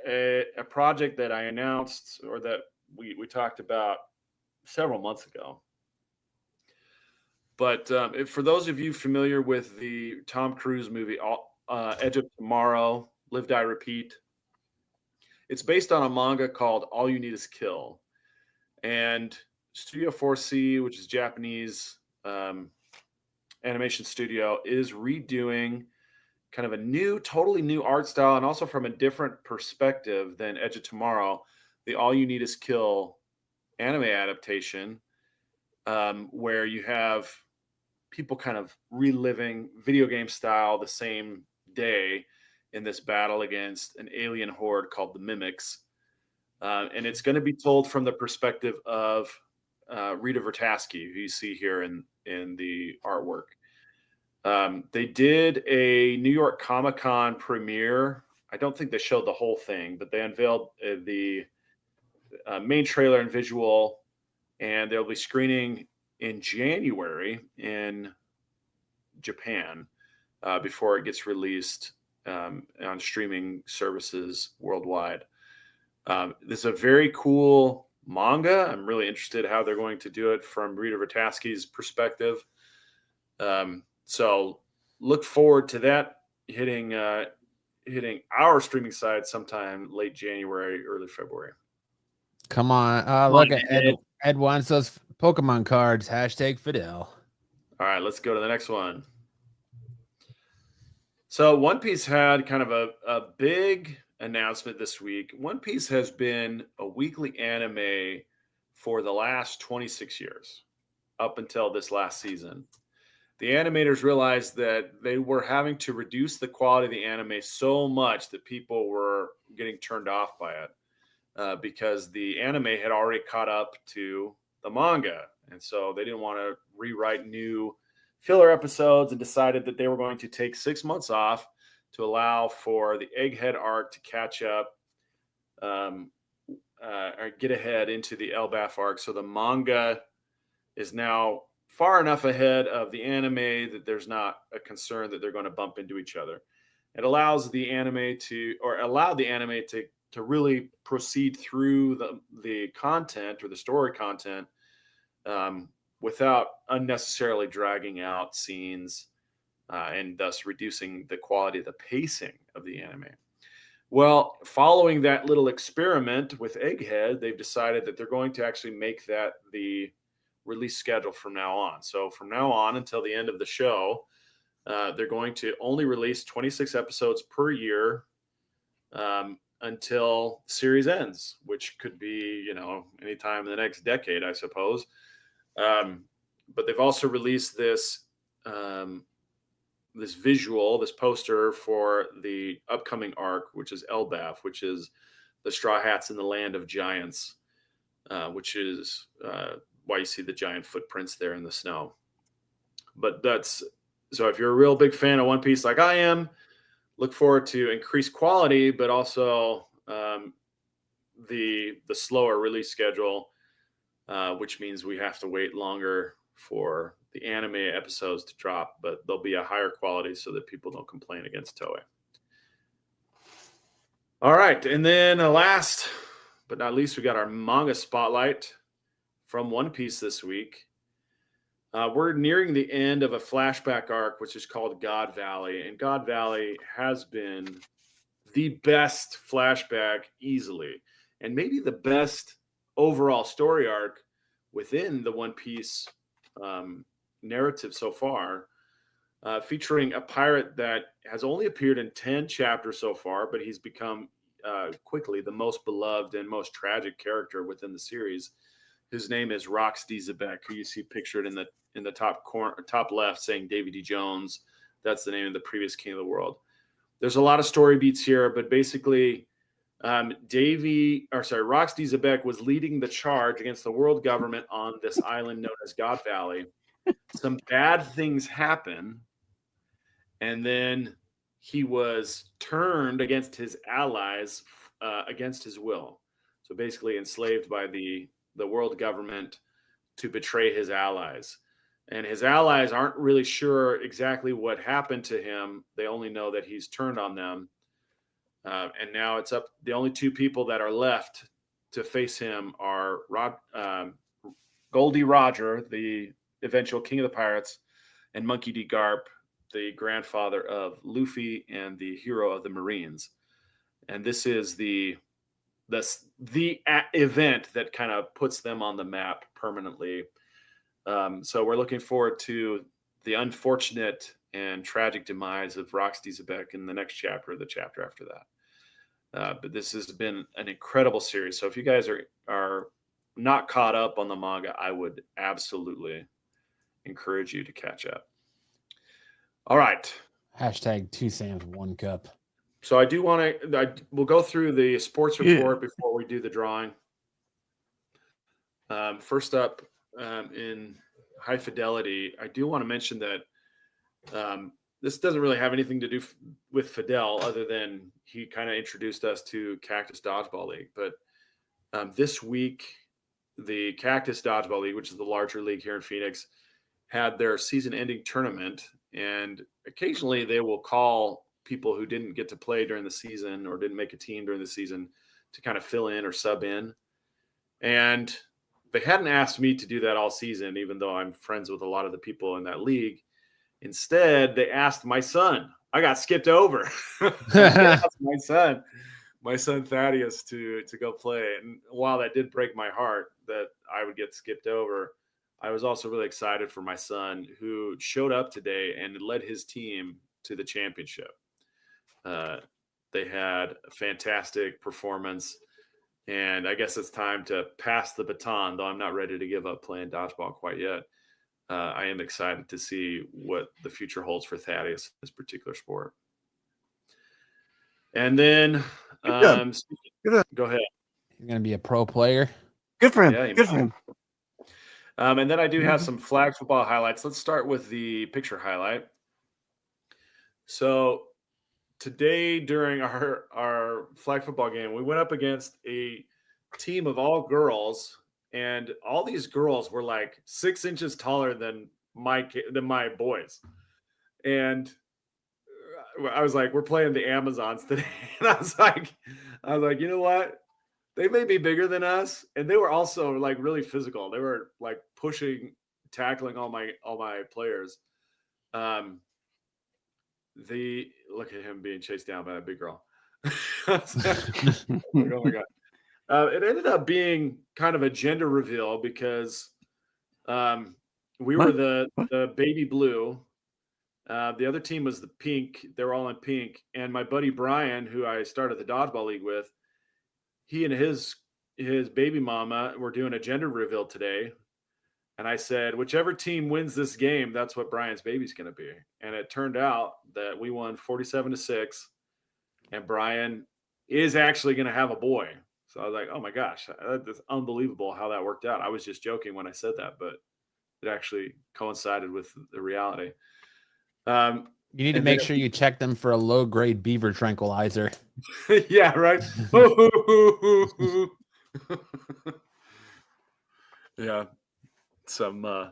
a project that I announced or that we talked about several months ago. But for those of you familiar with the Tom Cruise movie Edge of Tomorrow, Live, Die, Repeat, it's based on a manga called All You Need Is Kill. And Studio 4C, which is Japanese animation studio, is redoing kind of a totally new art style, and also from a different perspective than Edge of Tomorrow, the All You Need Is Kill anime adaptation, where you have people kind of reliving video game style the same day in this battle against an alien horde called the Mimics. And it's going to be told from the perspective of Rita Vertasky, who you see here in the artwork. They did a New York Comic-Con premiere. I don't think they showed the whole thing, but they unveiled the main trailer and visual, and they'll be screening in January in Japan before it gets released on streaming services worldwide. This is a very cool manga. I'm really interested how they're going to do it from Rita Vertasky's perspective. So look forward to that hitting our streaming side sometime late January, early February. Come on. Look at Ed wants those Pokemon cards. Hashtag Fidel. All right, let's go to the next one. So One Piece had kind of a big announcement this week. One Piece has been a weekly anime for the last 26 years, up until this last season. The animators realized that they were having to reduce the quality of the anime so much that people were getting turned off by it because the anime had already caught up to the manga. And so they didn't want to rewrite new filler episodes and decided that they were going to take 6 months off to allow for the Egghead arc to catch up or get ahead into the Elbaf arc. So the manga is now far enough ahead of the anime that there's not a concern that they're going to bump into each other. It allows the anime allowed the anime to really proceed through the content or the story content without unnecessarily dragging out scenes and thus reducing the quality of the pacing of the anime. Well, following that little experiment with Egghead, they've decided that they're going to actually make that the release schedule from now on. So from now on until the end of the show, they're going to only release 26 episodes per year until the series ends, which could be, anytime in the next decade, I suppose. But they've also released this this poster for the upcoming arc, which is Elbaf, which is the Straw Hats in the Land of Giants, which is why you see the giant footprints there in the snow. But so if you're a real big fan of One Piece like I am, look forward to increased quality, but also the slower release schedule, which means we have to wait longer for the anime episodes to drop, but they'll be a higher quality so that people don't complain against Toei. All right, and then last but not least, we got our manga spotlight from One Piece this week. We're nearing the end of a flashback arc, which is called God Valley. And God Valley has been the best flashback easily, and maybe the best overall story arc within the One Piece narrative so far, featuring a pirate that has only appeared in 10 chapters so far, but he's become quickly the most beloved and most tragic character within the series. His name is Rox D. Zebek, who you see pictured in the top corner, top left, saying Davy D. Jones, That's the name of the previous king of the world. There's a lot of story beats here, but basically Roxy Zebek was leading the charge against the world government on this island known as God Valley. Some bad things happen, and then he was turned against his allies against his will. So basically enslaved by the world government to betray his allies. And his allies aren't really sure exactly what happened to him. They only know that he's turned on them. And now it's up. The only two people that are left to face him are Goldie Roger, the eventual king of the pirates, and Monkey D. Garp, the grandfather of Luffy and the hero of the Marines. And this is the event that kind of puts them on the map permanently. So we're looking forward to the unfortunate and tragic demise of Roxy Zebek in the next chapter, the chapter after that. But this has been an incredible series. So if you guys are not caught up on the manga, I would absolutely encourage you to catch up. All right. Hashtag 2 Sams 1 cup. So I do want to, we'll go through the sports report before we do the drawing. First up, in high fidelity, I do want to mention that this doesn't really have anything to do with Fidel other than he kind of introduced us to Cactus Dodgeball League. But this week, the Cactus Dodgeball League, which is the larger league here in Phoenix, had their season-ending tournament. And occasionally they will call people who didn't get to play during the season or didn't make a team during the season to kind of fill in or sub in. And they hadn't asked me to do that all season, even though I'm friends with a lot of the people in that league. Instead, they asked my son. I got skipped over. my son Thaddeus to go play. And while that did break my heart that I would get skipped over, I was also really excited for my son, who showed up today and led his team to the championship. They had a fantastic performance. And I guess it's time to pass the baton, though I'm not ready to give up playing dodgeball quite yet. I am excited to see what the future holds for Thaddeus in this particular sport. And then, go ahead. He's going to be a pro player. Good for him. Yeah, Good for him. And then I do have some flag football highlights. Let's start with the picture highlight. So today during our flag football game, we went up against a team of all girls, and all these girls were like 6 inches taller than my boys. And I was like, we're playing the Amazons today. And I was like, you know what? They may be bigger than us. And they were also like really physical. They were like pushing, tackling all my players. Look at him being chased down by that big girl. Oh my God. It ended up being kind of a gender reveal because we were the baby blue. The other team was the pink. They were all in pink. And my buddy Brian, who I started the dodgeball league with, he and his baby mama were doing a gender reveal today. And I said, whichever team wins this game, that's what Brian's baby's going to be. And it turned out that we won 47-6. And Brian is actually going to have a boy. So I was like, oh my gosh, that's unbelievable how that worked out. I was just joking when I said that, but it actually coincided with the reality. You need to make sure you check them for a low-grade beaver tranquilizer. Yeah, right. Yeah, some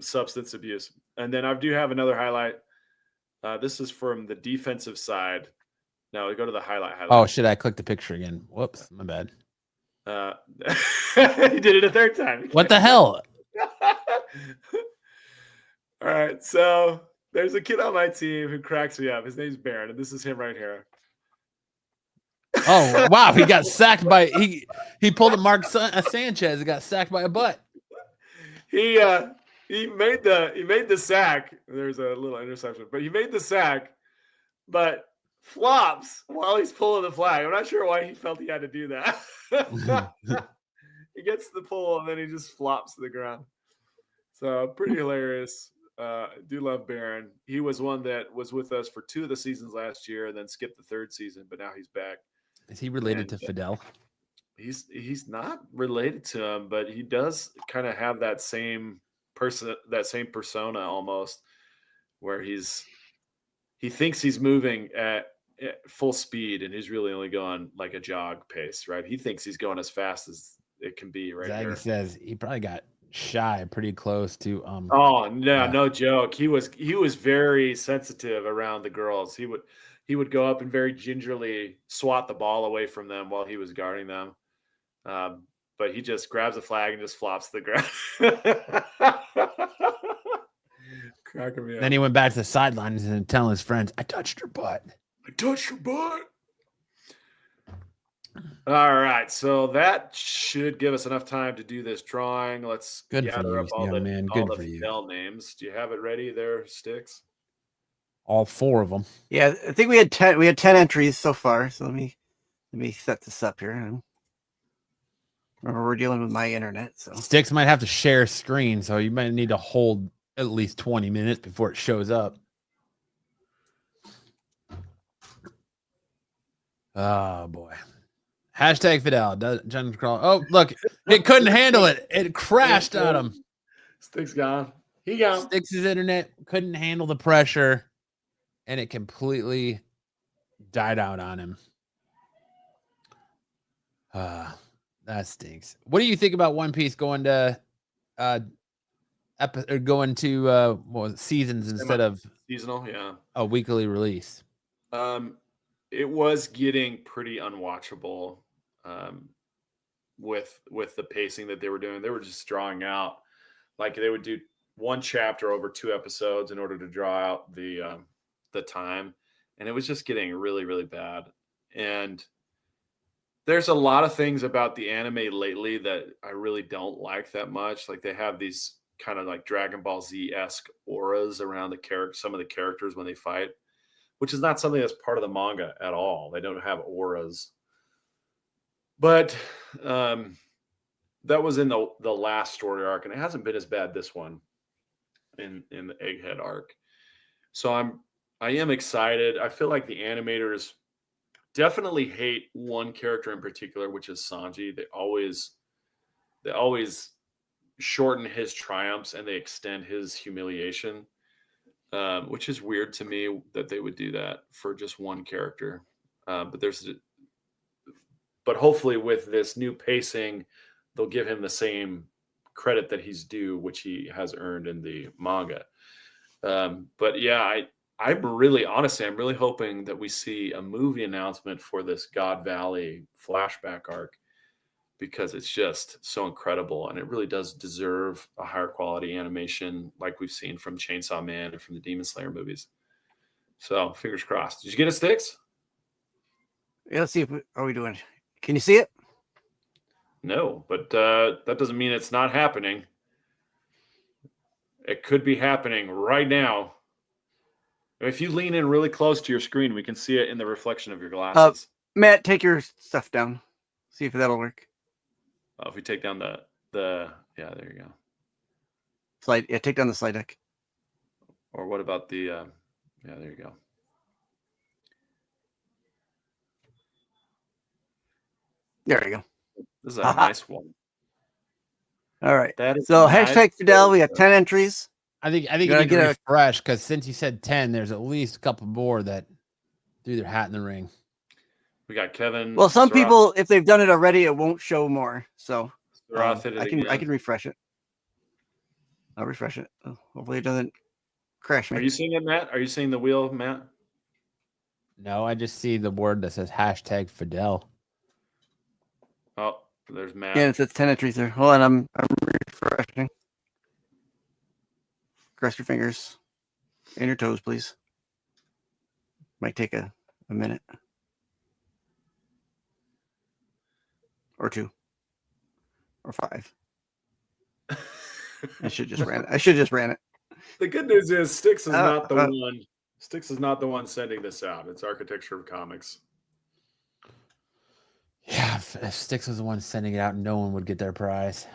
substance abuse. And then I do have another highlight. This is from the defensive side. Now we go to the highlight. Oh shit! I clicked the picture again. Whoops, my bad. You did it a third time. What the hell? All right, so there's a kid on my team who cracks me up. His name's Baron, and this is him right here. Oh wow, he got sacked by he pulled a Mark Sanchez and got sacked by a butt. He made the sack. There's a little interception, but he made the sack, but flops while he's pulling the flag. I'm not sure why he felt he had to do that. He gets the pull and then he just flops to the ground. So pretty hilarious. do love Baron. He was one that was with us for 2 of the seasons last year, and then skipped the 3rd season. But now he's back. Is he related to Fidel? He's not related to him, but he does kind of have that same persona almost, where he thinks he's moving at full speed, and he's really only going like a jog pace, right? He thinks he's going as fast as it can be, right? Zaggy says he probably got shy pretty close to Oh no, no joke. He was very sensitive around the girls. He would go up and very gingerly swat the ball away from them while he was guarding them. But he just grabs a flag and just flops to the ground. Cracking me up. Then he went back to the sidelines and telling his friends, "I touched your butt. I touched your butt." All right, so that should give us enough time to do this drawing. Let's gather up all the Fidel names. Do you have it ready there, Sticks? All 4 of them. Yeah, I think we had 10. We had 10 entries so far. So let me set this up here. Remember, we're dealing with my internet, so Sticks might have to share screen, so you might need to hold at least 20 minutes before it shows up. Oh boy. Hashtag Fidel. John Crawl. Oh, look, it couldn't handle it. It crashed on him. Sticks gone. He gone. Sticks' internet couldn't handle the pressure, and it completely died out on him. That stinks. What do you think about One Piece going to seasons instead of seasonal? Yeah, a weekly release. It was getting pretty unwatchable with the pacing that they were doing. They were just drawing out, like they would do one chapter over 2 episodes in order to draw out the time, and it was just getting really, really bad. And there's a lot of things about the anime lately that I really don't like that much. Like they have these kind of like Dragon Ball Z-esque auras around some of the characters when they fight, which is not something that's part of the manga at all. They don't have auras. But that was in the last story arc, and it hasn't been as bad this one in the Egghead arc. So I am excited. I feel like the animators definitely hate one character in particular, which is Sanji. They always shorten his triumphs and they extend his humiliation, which is weird to me that they would do that for just one character. But hopefully with this new pacing, they'll give him the same credit that he's due, which he has earned in the manga. But yeah, I'm really hoping that we see a movie announcement for this God Valley flashback arc, because it's just so incredible and it really does deserve a higher quality animation like we've seen from Chainsaw Man and from the Demon Slayer movies. So fingers crossed. Did you get it, Sticks? Yeah, let's see. Are we doing? Can you see it? No, but that doesn't mean it's not happening. It could be happening right now. If you lean in really close to your screen, we can see it in the reflection of your glasses. Matt, take your stuff down. See if that'll work. If we take down the yeah, there you go. Slide, yeah, take down the slide deck. Or what about the yeah, there you go. There you go. This is a nice one. All right. That is so nice. hashtag Fidel. We have 10 entries. I think you need to refresh, because since you said 10, there's at least a couple more that threw their hat in the ring. We got Kevin. Well, some people, if they've done it already, it won't show more. So I can refresh it. I'll refresh it. Oh, hopefully it doesn't crash me. Are you seeing it, Matt? Are you seeing the wheel, Matt? No, I just see the word that says hashtag Fidel. Oh, there's Matt. Yeah, it says 10 entries there. Hold on, I'm refreshing. Cross your fingers and your toes, please. Might take a minute. Or 2. Or 5. I should just ran it. The good news is Styx is not the one. Styx is not the one sending this out. It's Architecture of Comics. Yeah, if Styx was the one sending it out, no one would get their prize.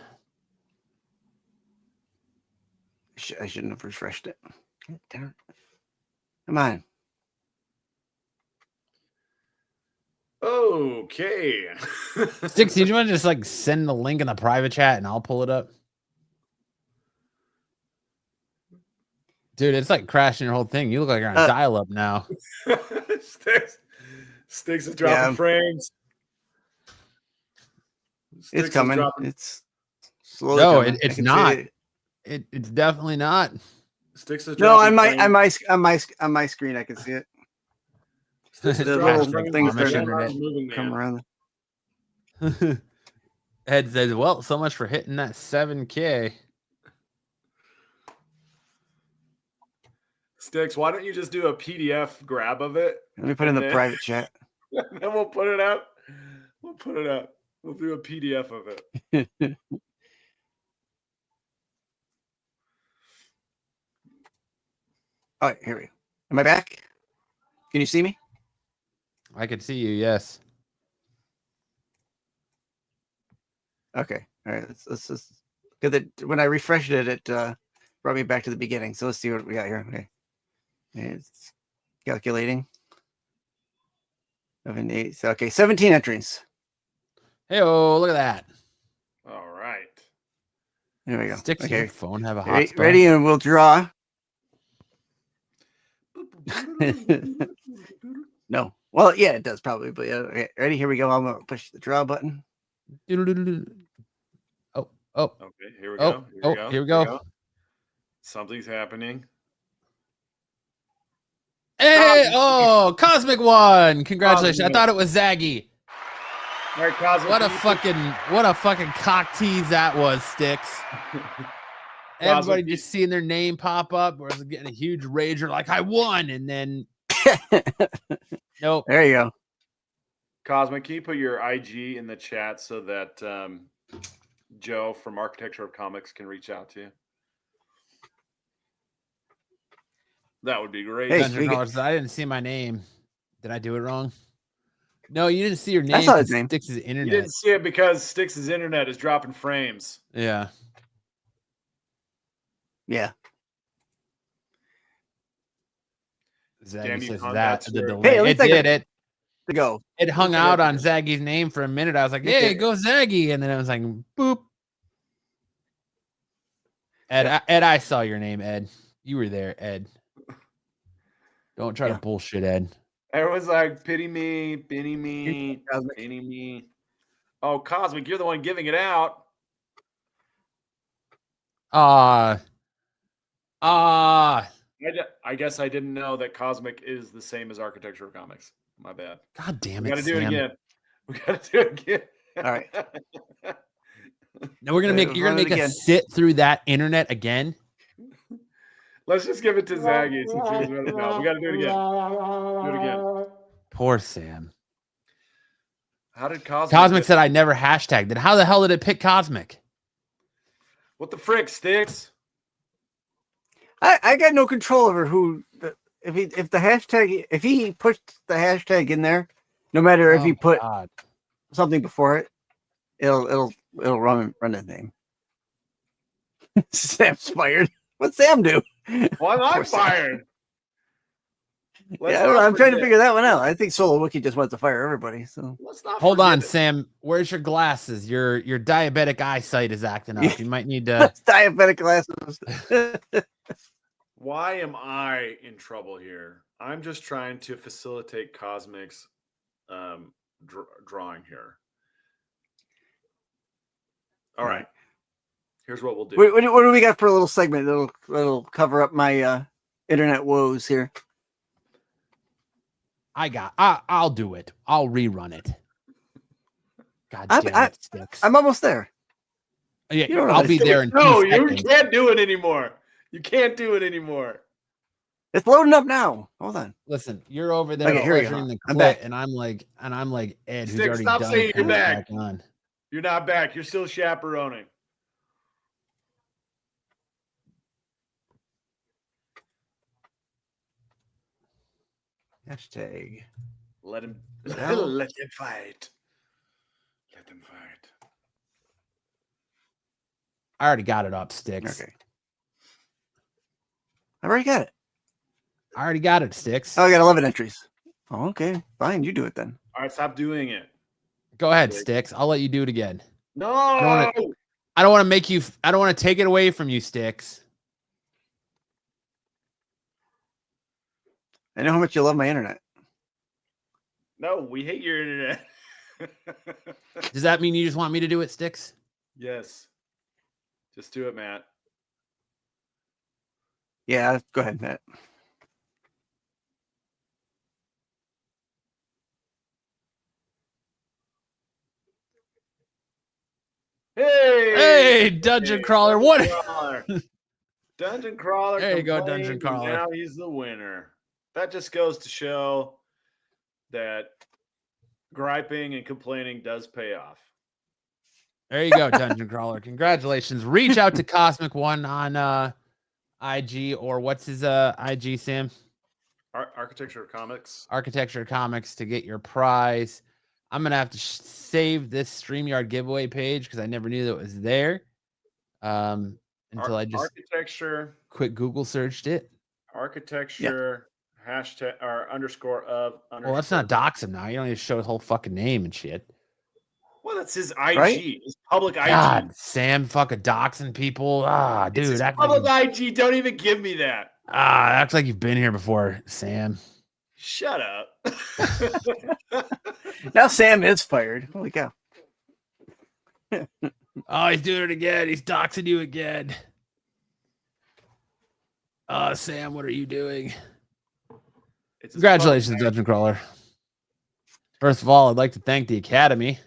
I shouldn't have refreshed it. Damn it. Come on. Okay. Sticks, do you want to just like send the link in the private chat and I'll pull it up? Dude, it's like crashing your whole thing. You look like you're on dial-up now. Sticks is dropping frames. It's coming. It's slowly no, coming. it's not. It's definitely not. Sticks is no, on dropping my frames. on my screen I can see it. The little things moving come around. Ed says, well, so much for hitting that 7K. Sticks, why don't you just do a PDF grab of it? Let me put it in the private chat. Then we'll put it out. We'll put it out. We'll do a PDF of it. All right, here we go. Am I back? Can you see me? I can see you, yes. Okay. All right. Let's just because when I refreshed it, it brought me back to the beginning. So let's see what we got here. Okay. It's calculating. 7, 8. So, okay, 17 entries. Hey, oh, look at that. All right. There we go. Stick to okay. your phone. Have a hot spot. Ready, and we'll draw. No. Well, yeah, it does probably, but yeah. Okay, ready? Here we go. I'm gonna push the draw button. Oh. Okay, here we go. Here we go. Something's happening. Hey, Cosmic won. Congratulations. Cosmic. I thought it was Zaggy. All right, Cosmic. What a fucking cock tease that was, Sticks. Everybody just seeing their name pop up or getting a huge rager like I won, and then nope. There you go. Cosmic, can you put your IG in the chat so that Joe from Architecture of Comics can reach out to you? That would be great. Hey, I didn't see my name. Did I do it wrong? No, you didn't see your name. I saw his name. Sticks' internet. You didn't see it because Sticks' internet is dropping frames. Yeah. Yeah. Zaggy says hung that that the swear. delay. Hey, at it least I did got- it. To go. It hung out on Zaggy's name for a minute. I was like, "Hey, go Zaggy!" And then I was like, "Boop." Ed, I saw your name, Ed. You were there, Ed. Don't try to bullshit, Ed. Everyone's like, pity me, pity me, Cosmic. pity me. Oh, Cosmic, you're the one giving it out. I I guess I didn't know that Cosmic is the same as Architecture of Comics. My bad. God damn We it, got to do it Sam. again. We got to do it again. All right. Now you're gonna make us sit through that internet again. Let's just give it to Zaggy since he was running. No, we got to do it again. Do it again. Poor Sam. How did Cosmic? Cosmic said I never hashtagged it. How the hell did it pick Cosmic? What the frick, Sticks? I got no control over who if he pushed the hashtag in there, no matter if he put something before it, it'll run his name. Sam's fired. What's Sam do? Why am I fired? I'm trying to figure that one out. I think Solo Wiki just wants to fire everybody. So hold on, Sam. Where's your glasses? Your diabetic eyesight is acting up. You might need to diabetic glasses. Why am I in trouble here? I'm just trying to facilitate Cosmic's drawing here. All right. Here's what we'll do. What do we got for a little segment that'll cover up my internet woes here? I'll do it. I'll rerun it. God damn it, Sticks. I'm almost there. Yeah, I'll be there in 2 seconds. You can't do it anymore. You can't do it anymore. It's loading up now. Hold on. Listen, you're over there measuring the clip, and I'm like Ed, who's Sticks, already stop done saying you're back back. on. You're not back. You're still chaperoning. Hashtag. Let him fight. Let them fight. I already got it up, Sticks. Okay. I already got it. I already got it, Sticks. Oh, I got 11 entries. Oh, okay. Fine. You do it then. All right, stop doing it. Go ahead, Sticks. I'll let you do it again. No. I don't want to make you. I don't want to take it away from you, Sticks. I know how much you love my internet. No, we hate your internet. Does that mean you just want me to do it, Sticks? Yes. Just do it, Matt. Yeah, go ahead, Matt. Hey, Dungeon Crawler. What? Dungeon Crawler. There you go, Dungeon complained, and Crawler. Now he's the winner. That just goes to show that griping and complaining does pay off. There you go, Dungeon Crawler. Congratulations. Reach out to Cosmic One on IG, or what's his IG, Sam? Architecture Comics. Architecture Comics, to get your prize. I'm gonna have to save this StreamYard giveaway page because I never knew that it was there. Until I just architecture quick Google searched it. Architecture hashtag or underscore of. Well, let's not dox him now. You don't need to show his whole fucking name and shit. Well, that's his IG. Right? His public IG. God, Sam fucking doxing people. Dude, It's his act public like IG. Don't even give me that. act like you've been here before, Sam. Shut up. Now Sam is fired. Holy cow. Oh, he's doing it again. He's doxing you again. Sam, what are you doing? It's his Congratulations, public Dungeon Crawler. First of all, I'd like to thank the Academy.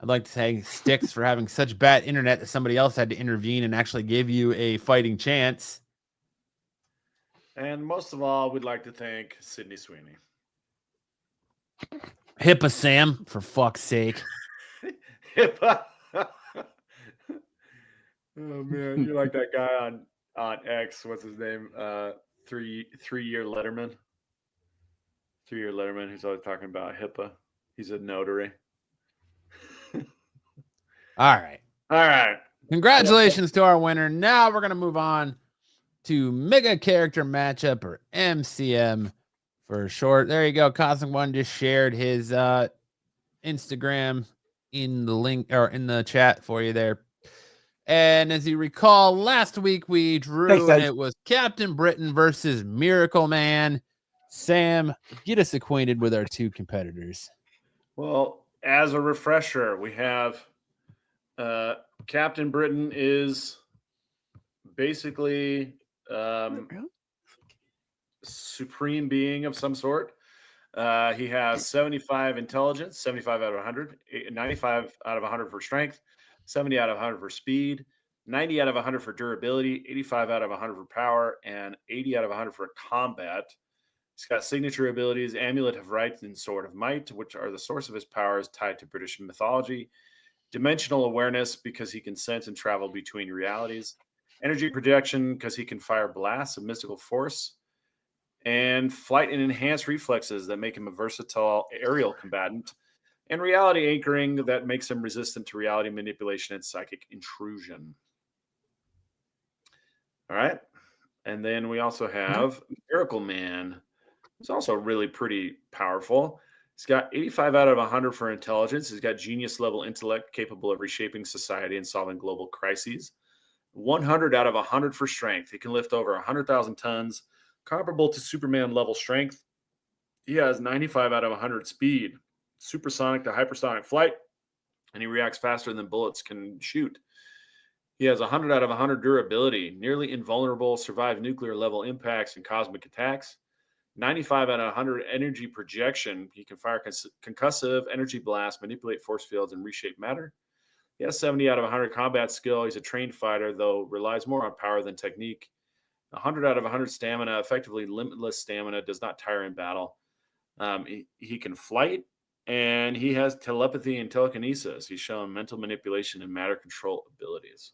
I'd like to thank Sticks for having such bad internet that somebody else had to intervene and actually give you a fighting chance. And most of all, we'd like to thank Sydney Sweeney. HIPAA Sam, for fuck's sake. Oh man, you're like that guy on X. What's his name? 3-year Letterman. 3-year Letterman. Who's always talking about HIPAA. He's a notary. All right. All right. Congratulations to our winner. Now we're going to move on to Mega Character Matchup, or MCM for short. There you go. Cosmic One just shared his Instagram in the link or in the chat for you there. And as you recall, last week we drew and it was Captain Britain versus Miracle Man. Sam, get us acquainted with our two competitors. Well, as a refresher, we have Captain Britain is basically supreme being of some sort. He has 75 intelligence, 75 out of 100, 95 out of 100 for strength, 70 out of 100 for speed, 90 out of 100 for durability, 85 out of 100 for power, and 80 out of 100 for combat. He's got signature abilities, Amulet of Right and Sword of Might, which are the source of his powers tied to British mythology. Dimensional awareness, because he can sense and travel between realities. Energy projection, because he can fire blasts of mystical force. And flight and enhanced reflexes that make him a versatile aerial combatant. And reality anchoring that makes him resistant to reality manipulation and psychic intrusion. All right. And then we also have Miracle Man. He's also really pretty powerful. He's got 85 out of 100 for intelligence. He's got genius level intellect capable of reshaping society and solving global crises. 100 out of 100 for strength. He can lift over 100,000 tons, comparable to Superman level strength. He has 95 out of 100 speed, supersonic to hypersonic flight, and he reacts faster than bullets can shoot. He has 100 out of 100 durability, nearly invulnerable, survive nuclear level impacts and cosmic attacks. 95 out of 100 energy projection. He can fire concussive energy blasts, manipulate force fields, and reshape matter. He has 70 out of 100 combat skill. He's a trained fighter, though relies more on power than technique. 100 out of 100 stamina, effectively limitless stamina, does not tire in battle. He can flight, and he has telepathy and telekinesis. He's shown mental manipulation and matter control abilities.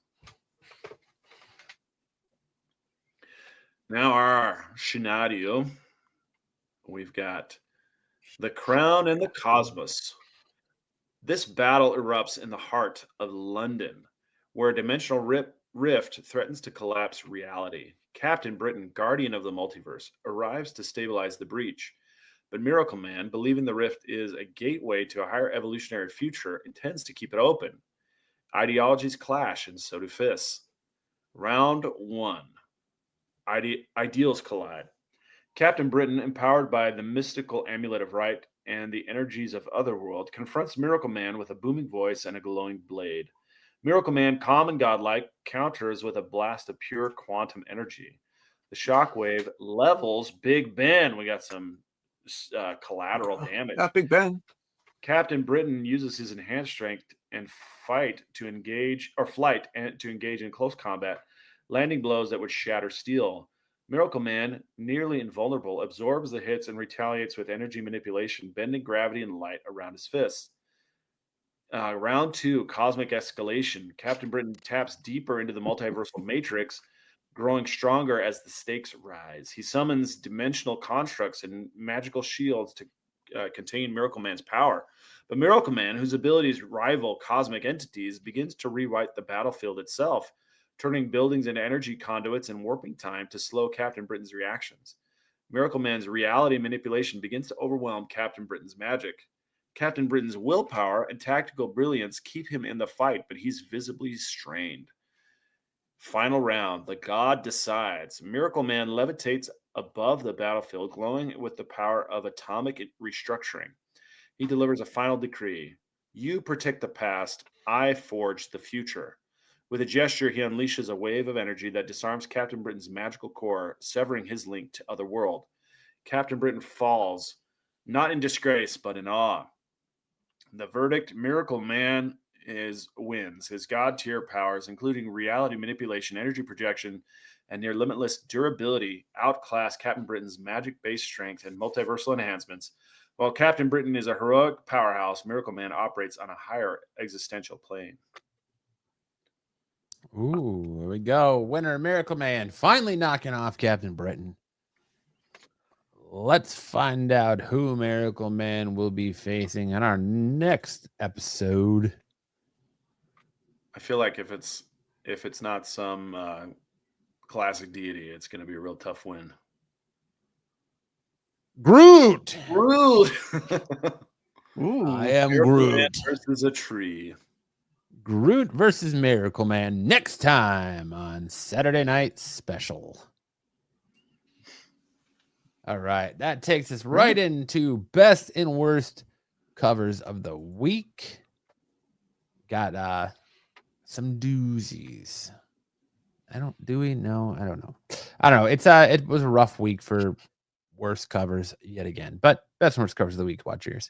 Now our scenario. We've got the Crown and the Cosmos. This battle erupts in the heart of London, where a dimensional rift threatens to collapse reality. Captain Britain, guardian of the multiverse, arrives to stabilize the breach. But Miracle Man, believing the rift is a gateway to a higher evolutionary future, intends to keep it open. Ideologies clash, and so do fists. Round 1. Ideals collide. Captain Britain, empowered by the mystical amulet of right and the energies of Otherworld, confronts Miracle Man with a booming voice and a glowing blade. Miracle Man, calm and godlike, counters with a blast of pure quantum energy. The shockwave levels Big Ben. We got some collateral damage. Not Big Ben. Captain Britain uses his enhanced strength and flight to engage in close combat, landing blows that would shatter steel. Miracle Man, nearly invulnerable, absorbs the hits and retaliates with energy manipulation, bending gravity and light around his fists. Round 2, Cosmic Escalation. Captain Britain taps deeper into the multiversal matrix, growing stronger as the stakes rise. He summons dimensional constructs and magical shields to contain Miracle Man's power. But Miracle Man, whose abilities rival cosmic entities, begins to rewrite the battlefield itself, turning buildings into energy conduits and warping time to slow Captain Britain's reactions. Miracle Man's reality manipulation begins to overwhelm Captain Britain's magic. Captain Britain's willpower and tactical brilliance keep him in the fight, but he's visibly strained. Final round, the God decides. Miracle Man levitates above the battlefield, glowing with the power of atomic restructuring. He delivers a final decree. You protect the past, I forge the future. With a gesture, he unleashes a wave of energy that disarms Captain Britain's magical core, severing his link to Otherworld. Captain Britain falls, not in disgrace, but in awe. The verdict, Miracle Man wins. His god tier powers, including reality manipulation, energy projection, and near limitless durability, outclass Captain Britain's magic-based strength and multiversal enhancements. While Captain Britain is a heroic powerhouse, Miracle Man operates on a higher existential plane. Ooh, here we go. Winner, Miracle Man, finally knocking off Captain Britain. Let's find out who Miracle Man will be facing in our next episode. I feel like if it's not some classic deity, it's going to be a real tough win. Groot. Groot. Ooh. I am Miracle Man Groot. versus a tree. Groot versus Miracle Man next time on Saturday Night Special. All right, that takes us right into best and worst covers of the week. Got some doozies. I don't know. It was a rough week for worst covers yet again, but best and worst covers of the week. Watch yours.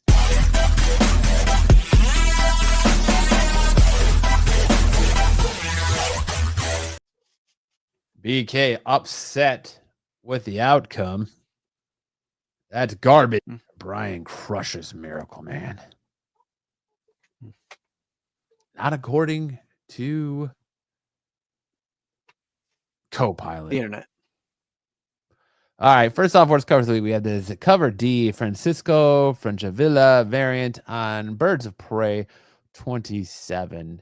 BK upset with the outcome. That's garbage. Brian crushes Miracle Man. Not according to Copilot. The internet. All right. First off, worst covers of the week. We have this cover D, Francisco Francavilla variant on Birds of Prey 27.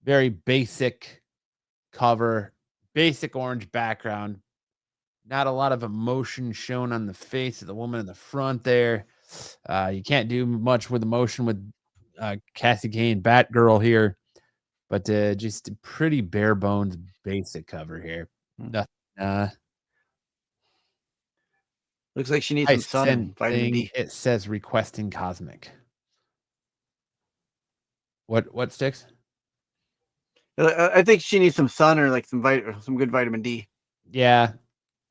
Very basic cover, basic orange background. Not a lot of emotion shown on the face of the woman in the front there. You can't do much with emotion with Cassie Kane, Batgirl here, but just a pretty bare bones basic cover here. Nothing. Looks like she needs some sun and vitamin D. It says requesting cosmic. What sticks? I think she needs some sun or like some good vitamin D. Yeah,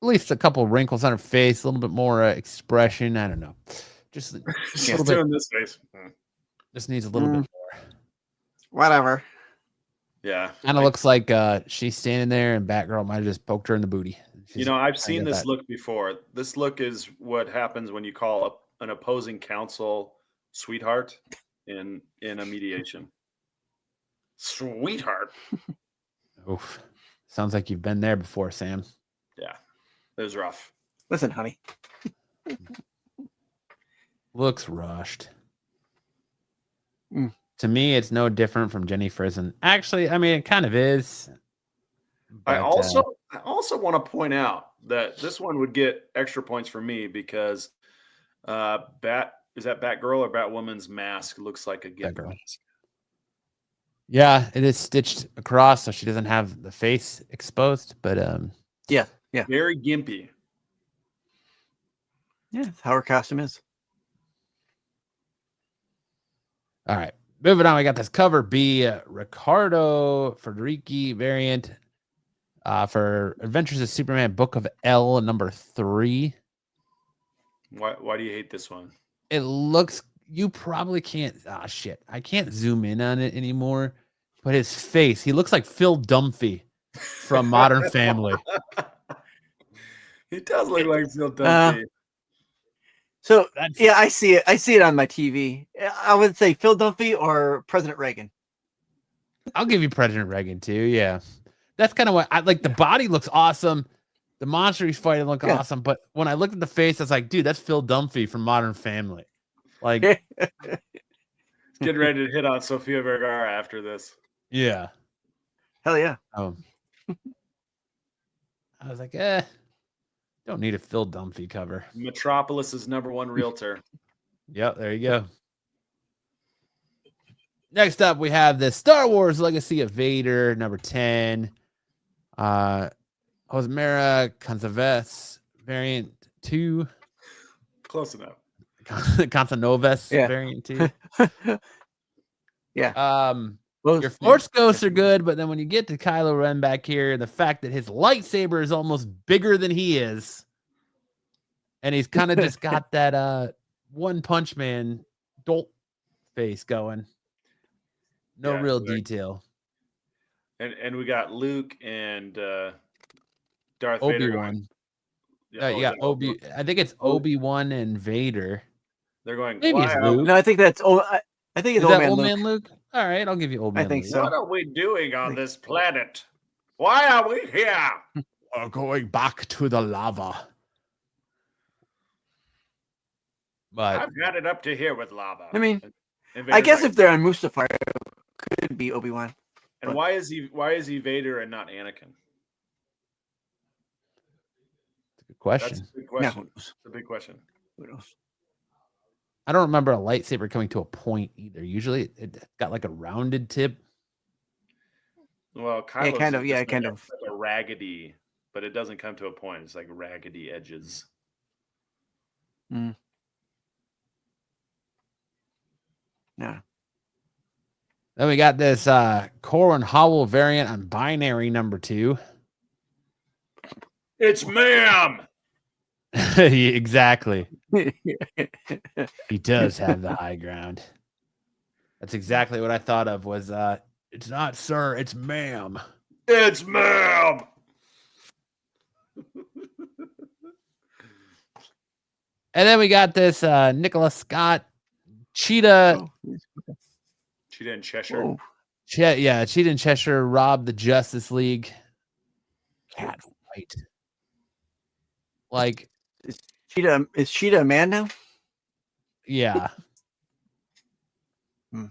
at least a couple wrinkles on her face, a little bit more expression. I don't know. Just She's doing this face. Just needs a little bit more. Whatever. Yeah. Kind of looks like she's standing there and Batgirl might have just poked her in the booty. I've seen this look before. This look is what happens when you call an opposing counsel sweetheart in a mediation. Sweetheart. Oof. Sounds like you've been there before, Sam. Yeah. It was rough. Listen, honey. Looks rushed. To me, it's no different from Jenny Frison. Actually, I mean, it kind of is. I But, also want to point out that this one would get extra points for me because Batgirl or Batwoman's mask looks like a gift Batgirl. mask. yeah, it is stitched across, so she doesn't have the face exposed. But Yeah. Very gimpy. Yeah, that's how her costume is. all right, moving on. We got this cover B, Riccardo Federici variant for Adventures of Superman, Book of L, number 3. Why do you hate this one? It looks. You probably can't. Ah, shit. I can't zoom in on it anymore. But his face, he looks like Phil Dunphy from Modern Family. He does look like Phil Dunphy. So yeah, I see it. I see it on my TV. I would say Phil Dunphy or President Reagan. I'll give you President Reagan too. Yeah, that's kind of what I like. The body looks awesome. The monster he's fighting look awesome. But when I looked at the face, I was like, dude, that's Phil Dunphy from Modern Family. Like, Getting ready to hit on Sofia Vergara after this. yeah. Hell yeah. I was like, don't need a Phil Dunphy cover. Metropolis's #1 realtor. Yep, there you go. Next up, we have the Star Wars Legacy of Vader, number 10. Josmera Consaves variant 2. Close enough. Consanovas variant 2. Yeah. Your Force Ghosts are good, but then when you get to Kylo Ren back here, the fact that his lightsaber is almost bigger than he is, and he's kind of just got that One Punch Man dolt face going. No real detail. And we got Luke and Darth Obi-Wan. Vader. You got I think it's Obi-Wan and Vader. They're going. Maybe it's Luke. No, I think that's I think it's Old Man Luke. All right, I'll give you Old Man. I think Luke. so. What are we doing on this planet? Why are we here? We're going back to the lava. But I've got it up to here with lava. I mean, And I guess Vader's if they're on Mustafar, it could be Obi-Wan. and why is he Vader and not Anakin? good question. That's a big question. No. It's a big question. Who knows? I don't remember a lightsaber coming to a point either. Usually it got like a rounded tip. Well, Kylo's kind of, just yeah, like kind a- of. like a raggedy, but it doesn't come to a point. It's like raggedy edges. No. Then we got this Corwin Howell variant on binary number 2. It's ma'am. Exactly. He does have the high ground. That's exactly what I thought of was it's not sir, it's ma'am. It's ma'am. And then we got this Nicholas Scott Cheetah. Cheetah in Cheshire. Whoa. Cheetah and Cheshire robbed the Justice League. Cat fight. Like, Is Cheetah a man now? yeah. Hmm.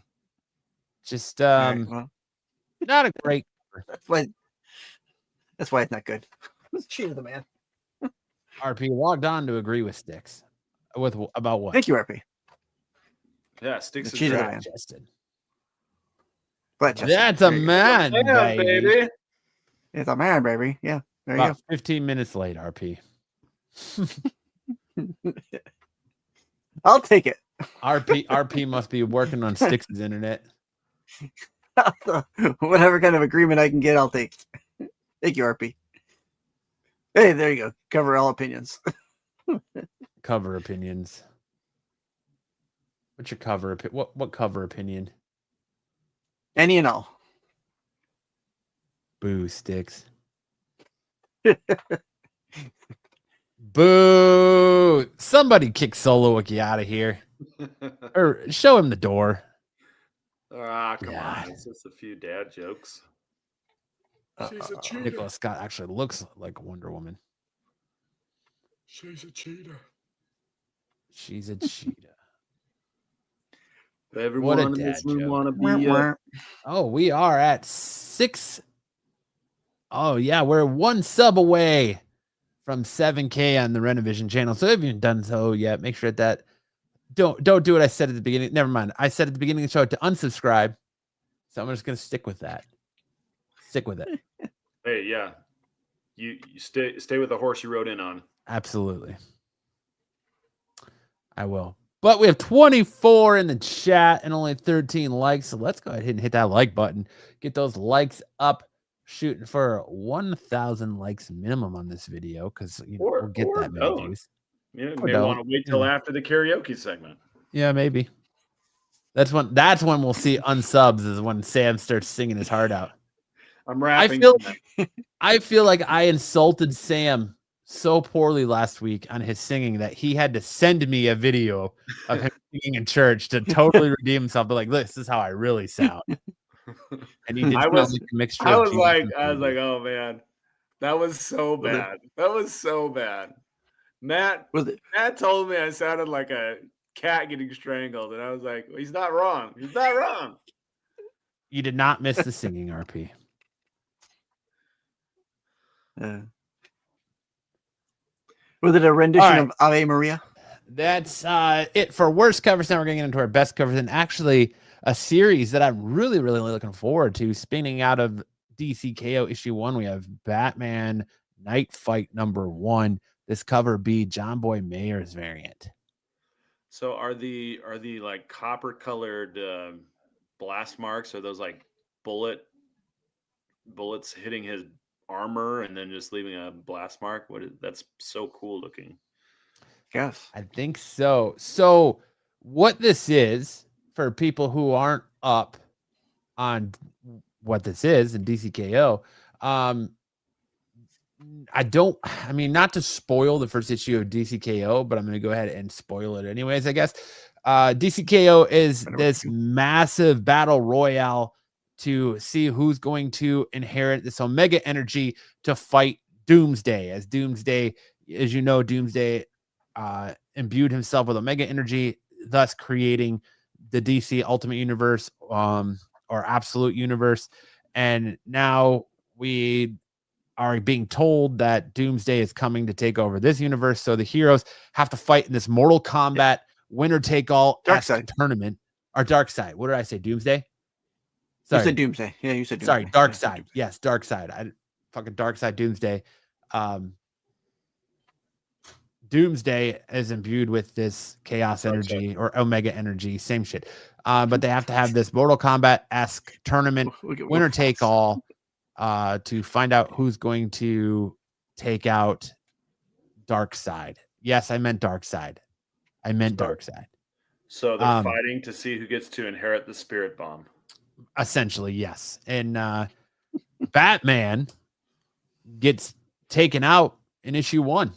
Just All right, well, not a great. that's why it's not good. Cheetah the man. RP logged on to agree with Sticks. About what? Thank you, RP. Yeah, Sticks The is Cheetah right. man. Justin. But Justin, That's a there you go. man, Yeah, baby. baby. It's a man, baby. Yeah, there you About 15 minutes late, RP. go. I'll take it. RP must be working on Sticks' internet. Whatever kind of agreement I can get, I'll take. Thank you, RP. Hey, there you go. Cover all opinions. Cover opinions. What's your cover? What cover opinion? Any and all. Boo, Sticks. Boo! Somebody kick Solo Wiki out of here, or show him the door. Ah, come God. on. It's just a few dad jokes. She's a cheetah. Nicholas Scott actually looks like Wonder Woman. She's a cheetah. She's a cheetah. Everyone What a in this dad room joke. want to be. Oh, we are at 6 Oh yeah, we're 1 sub away from 7K on the Renovision channel. So if you haven't done so yet, make sure that don't do what I said at the beginning. Never mind. I said at the beginning of the show to unsubscribe. So I'm just gonna stick with that. Stick with it. Hey, yeah. You stay with the horse you rode in on. Absolutely. I will. But we have 24 in the chat and only 13 likes. So let's go ahead and hit that like button. Get those likes up. Shooting for 1,000 likes minimum on this video because we'll get that many views. You may want to wait till after the karaoke segment. Yeah, maybe. That's when we'll see unsubs is when Sam starts singing his heart out. I'm rapping. I feel like I insulted Sam so poorly last week on his singing that he had to send me a video of him singing in church to totally redeem himself. But like, this is how I really sound. And he did I was like, oh man, that was so bad. That was so bad. Matt told me I sounded like a cat getting strangled, and I was like, well, he's not wrong. He's not wrong. You did not miss the singing, RP. Was it a rendition of Ave Maria? That's it for worst covers. Now we're getting into our best covers, and actually a series that I'm really, really looking forward to. Spinning out of DCKO issue 1, we have Batman Night Fight #1. This cover be John Boy Mayer's variant. So are the like copper colored blast marks? Are those like bullets hitting his armor and then just leaving a blast mark? That's so cool looking. Yes, I think so. So what this is, for people who aren't up on what this is in DCKO, not to spoil the first issue of DCKO, but I'm going to go ahead and spoil it anyways, I guess. DCKO is this massive battle royale to see who's going to inherit this Omega energy to fight Doomsday. As Doomsday, as you know, Doomsday imbued himself with Omega energy, thus creating the DC Ultimate Universe or Absolute Universe. And now we are being told that Doomsday is coming to take over this universe. So the heroes have to fight in this Mortal Kombat winner take all tournament. Or Darkseid. What did I say? Doomsday? Sorry. You said Doomsday. Yeah, you said Doomsday. Sorry, Darkseid. Yes, Darkseid. Fucking Darkseid Doomsday. Doomsday is imbued with this chaos energy or Omega energy, same shit. But they have to have this Mortal Kombat-esque tournament, winner take all, to find out who's going to take out Darkseid. Yes, I meant Darkseid. Darkseid. So they're fighting to see who gets to inherit the spirit bomb. Essentially, yes. And Batman gets taken out in issue 1.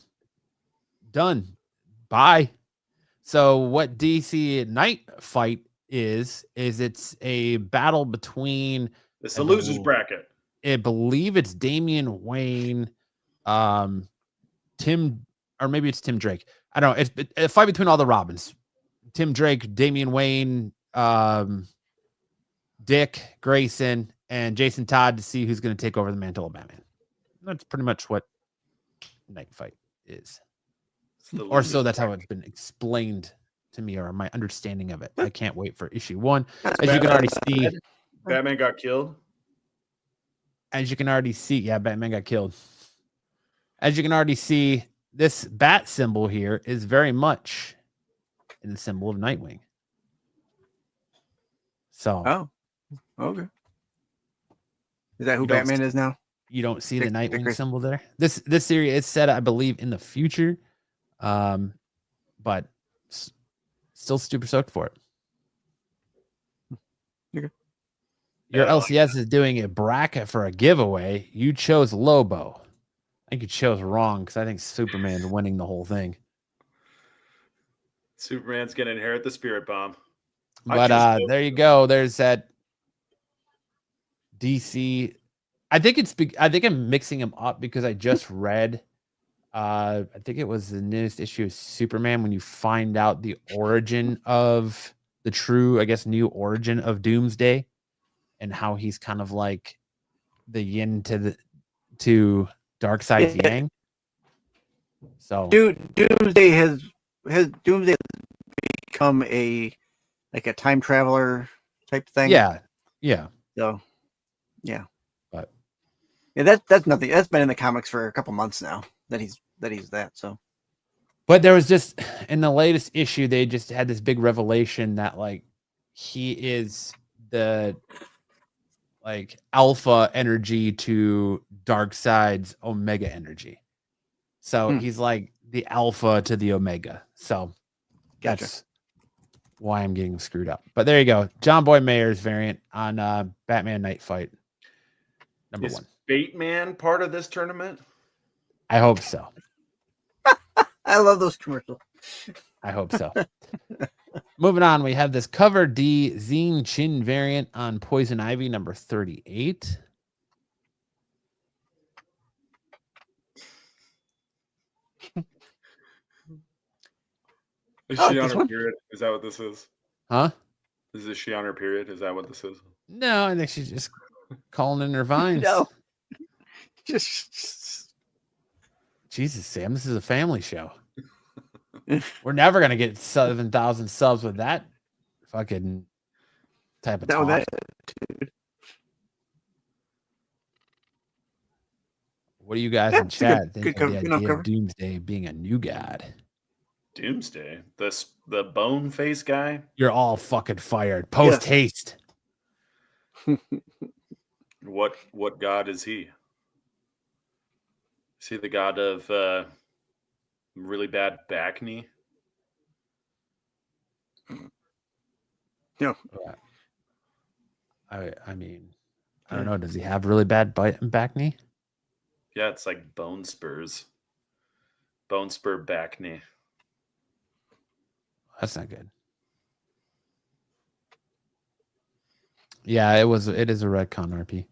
Done. Bye. So what DC Night Fight is it's a battle between it's a losers bracket. I believe it's Damian Wayne, Tim, or maybe it's Tim Drake. I don't know. It's a fight between all the Robins. Tim Drake, Damian Wayne, Dick Grayson, and Jason Todd to see who's going to take over the mantle of Batman. That's pretty much what Night Fight is. Or so that's how it's been explained to me, or my understanding of it. I can't wait for issue 1. As you can already see, Batman got killed. As you can already see, yeah, Batman got killed. As you can already see, this bat symbol here is very much in the symbol of Nightwing. So, okay. Is that who Batman is now? You don't see the Nightwing symbol there. This series is set, I believe, in the future. But still super stoked for it. Okay. Your LCS is doing a bracket for a giveaway. You chose Lobo. I think you chose wrong because I think Superman's winning the whole thing. Superman's gonna inherit the spirit bomb. But there you go. There's that DC. I think I'm mixing them up because I just read. I think it was the newest issue of Superman when you find out the origin of the true, I guess, new origin of Doomsday and how he's kind of like the yin to to Darkseid's Yeah. Yang. So Doomsday has become a time traveler type thing. yeah. So yeah. But Yeah, that's nothing. That's been in the comics for a couple months now that he's that. So But there was just in the latest issue, they just had this big revelation that like he is the like alpha energy to Darkseid's omega energy. So he's like the alpha to the omega. So that's why I'm getting screwed up. But there you go. John Boy Mayer's variant on Batman Night Fight. Number Is 1. Bateman part of this tournament? I hope so. I love those commercials. I hope so. Moving on, we have this cover D Zine Chin variant on Poison Ivy number 38. Is she on her period? Is that what this is? Huh? Is she on her period? Is that what this is? No, I think she's just calling in her vines. No. Just Jesus, Sam, this is a family show. We're never gonna get 7,000 subs with that fucking type of talk. What do you guys in chat think of the idea of Doomsday being a new god? Doomsday, the bone face guy. You're all fucking fired. Post haste. What god is he? Is he the god of really bad back knee? No. I mean, I don't know. Does he have really bad back knee? Yeah, it's like bone spurs. Bone spur back knee. That's not good. Yeah, it is a retcon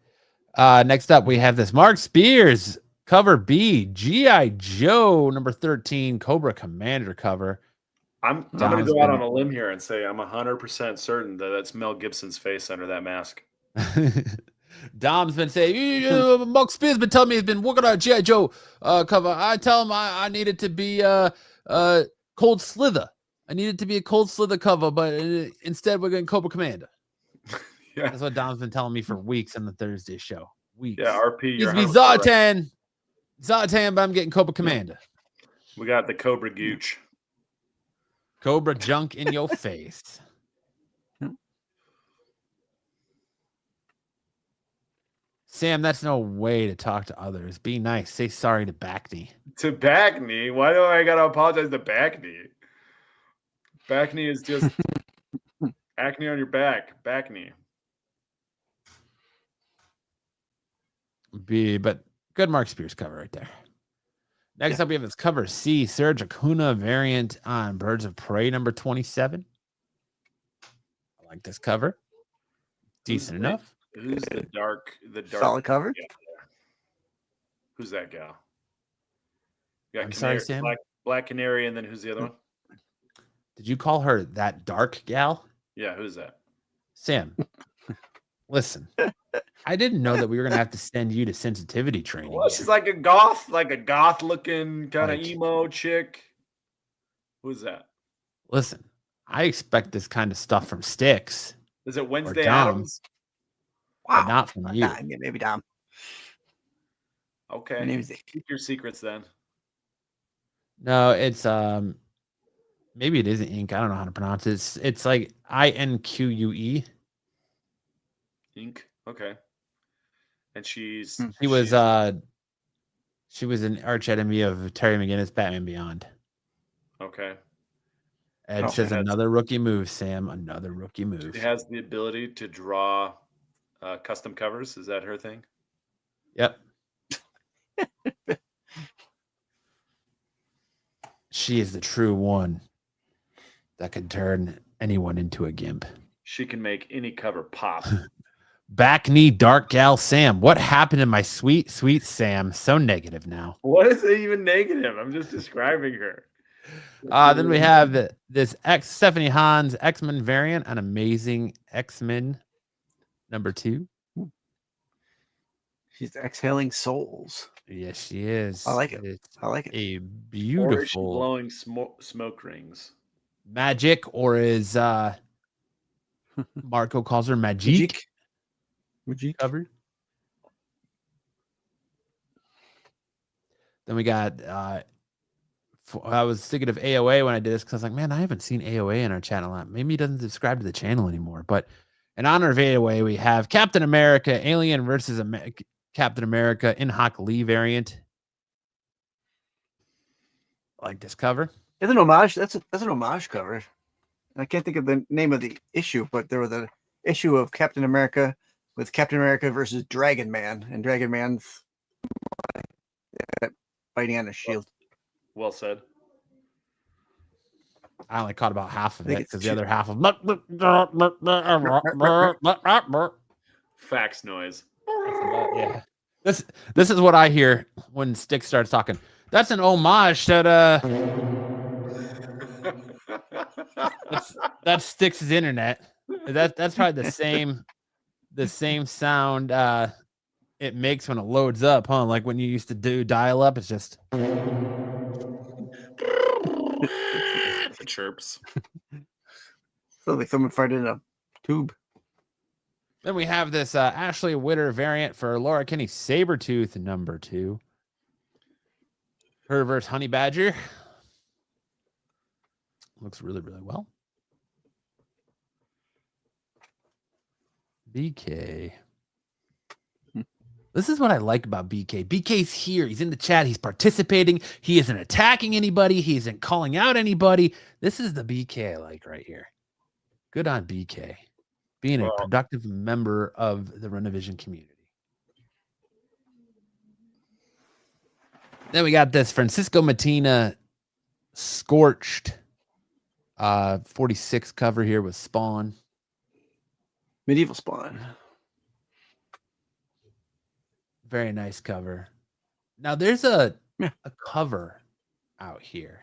RP. Next up, we have this Mark Spears cover B, G.I. Joe number 13, Cobra Commander cover. I'm going to go out on a limb here and say I'm 100% certain that that's Mel Gibson's face under that mask. Dom's been saying, Mark Spears been telling me he's been working on a G.I. Joe cover. I tell him I need it to be Cold Slither. I need it to be a Cold Slither cover, but instead we're getting Cobra Commander. Yeah. That's what Dom's been telling me for weeks on the Thursday show. Weeks. Yeah, RP. Needs to be Zartan. Zartan, but I'm getting Cobra Commander. We got the Cobra Gooch. Cobra junk in your face. Sam, that's no way to talk to others. Be nice. Say sorry to Backney. To Backney? Why do I got to apologize to Backney? Backney is just acne on your back. Backney. But good Mark Spears cover right there. Next up, we have this cover C, Serge Acuna variant on Birds of Prey number 27. I like this cover. Decent enough. Who's the dark solid cover? Yeah. Who's that gal? I'm sorry, Sam. Black Canary, and then who's the other one? Did you call her that dark gal? Yeah, who's that? Sam, listen. I didn't know that we were gonna have to send you to sensitivity training. Well, she's like a goth looking kind of emo chick. Who's that? Listen, I expect this kind of stuff from Styx. Is it Wednesday Addams? Wow, not from you. Maybe Dom. Okay, keep your secrets then. No, it's maybe it isn't ink. I don't know how to pronounce it. It's like INQUE. Ink. Okay. And she was an arch enemy of Terry McGinnis, Batman Beyond. Okay. And it says another rookie move, Sam. Another rookie move. She has the ability to draw custom covers. Is that her thing? Yep. She is the true one that can turn anyone into a gimp. She can make any cover pop. Back knee dark gal Sam. What happened to my sweet, sweet Sam? So negative now. What is it even negative? I'm just describing her. Then we have this Stephanie Hahn's X-Men variant, an amazing X-Men number 2. She's exhaling souls. Yes, she is. I like it. It's I like it. a Or is she beautiful blowing smoke rings? magic, or is Marco calls her magic cover. Then we got I was thinking of AOA when I did this because I was like, man, I haven't seen AOA in our channel. Maybe he doesn't subscribe to the channel anymore. But in honor of AOA, we have Captain America, Alien versus Captain America in Hawk Lee variant. I like this cover. It's an homage. That's an homage cover. I can't think of the name of the issue, but there was an issue of Captain America with Captain America versus Dragon Man, and Dragon Man's fighting on a shield. Well said. I only caught about half of I think it it's because the two. other half of Fax noise. yeah. This is what I hear when Stick starts talking. That's an homage that that's Stick's internet. That's probably the same sound it makes when it loads up, huh? Like when you used to do dial up, it's just It chirps. Sounds like someone farted in a tube. Then we have this Ashley Witter variant for Laura Kinney Sabretooth #2. Her versus Honey Badger. Looks really, really well. BK. This is what I like about BK. BK's here. He's in the chat. He's participating. He isn't attacking anybody. He isn't calling out anybody. This is the BK I like right here. Good on BK. Being a productive member of the Renovision community. Then we got this Francisco Matina Scorched 46 cover here with Spawn. Medieval Spawn. Very nice cover. Now there's a cover out here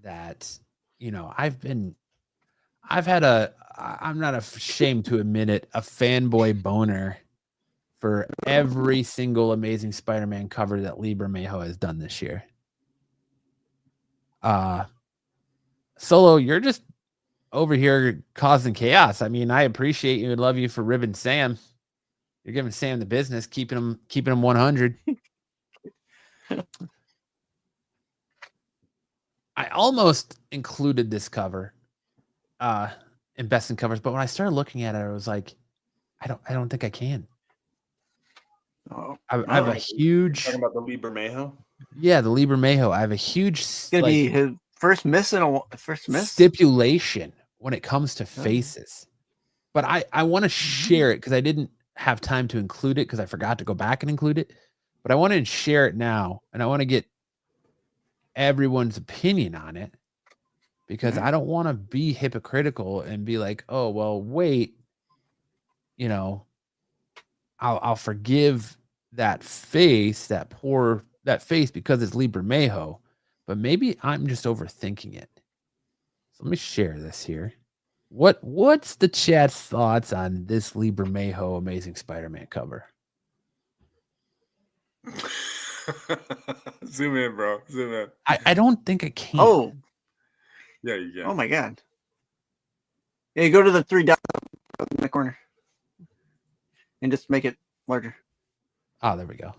that, you know, I'm not ashamed to admit it, a fanboy boner for every single Amazing Spider-Man cover that Lee Bermejo has done this year. Solo, you're just over here causing chaos. I mean, I appreciate you and love you for ribbing Sam. You're giving Sam the business, keeping him 100. I almost included this cover in best in covers, but when I started looking at it, I was like, I don't think I can. I have a huge Talking about the Lee Bermejo? Yeah, the Lee Bermejo. I have a huge It's gonna be his first miss stipulation when it comes to faces. But I want to share it because I didn't have time to include it because I forgot to go back and include it. But I want to share it now, and I want to get everyone's opinion on it because I don't want to be hypocritical and be like, oh, well, wait, you know, I'll forgive that face, that face because it's Lee Bermejo, but maybe I'm just overthinking it. So let me share this here. What's the chat's thoughts on this Lee Bermejo Amazing Spider-Man cover? Zoom in, bro. Zoom in. I don't think I can. Oh. Yeah, you can. Oh my god. Yeah, you go to the 3 dots in the corner. And just make it larger. Oh, there we go.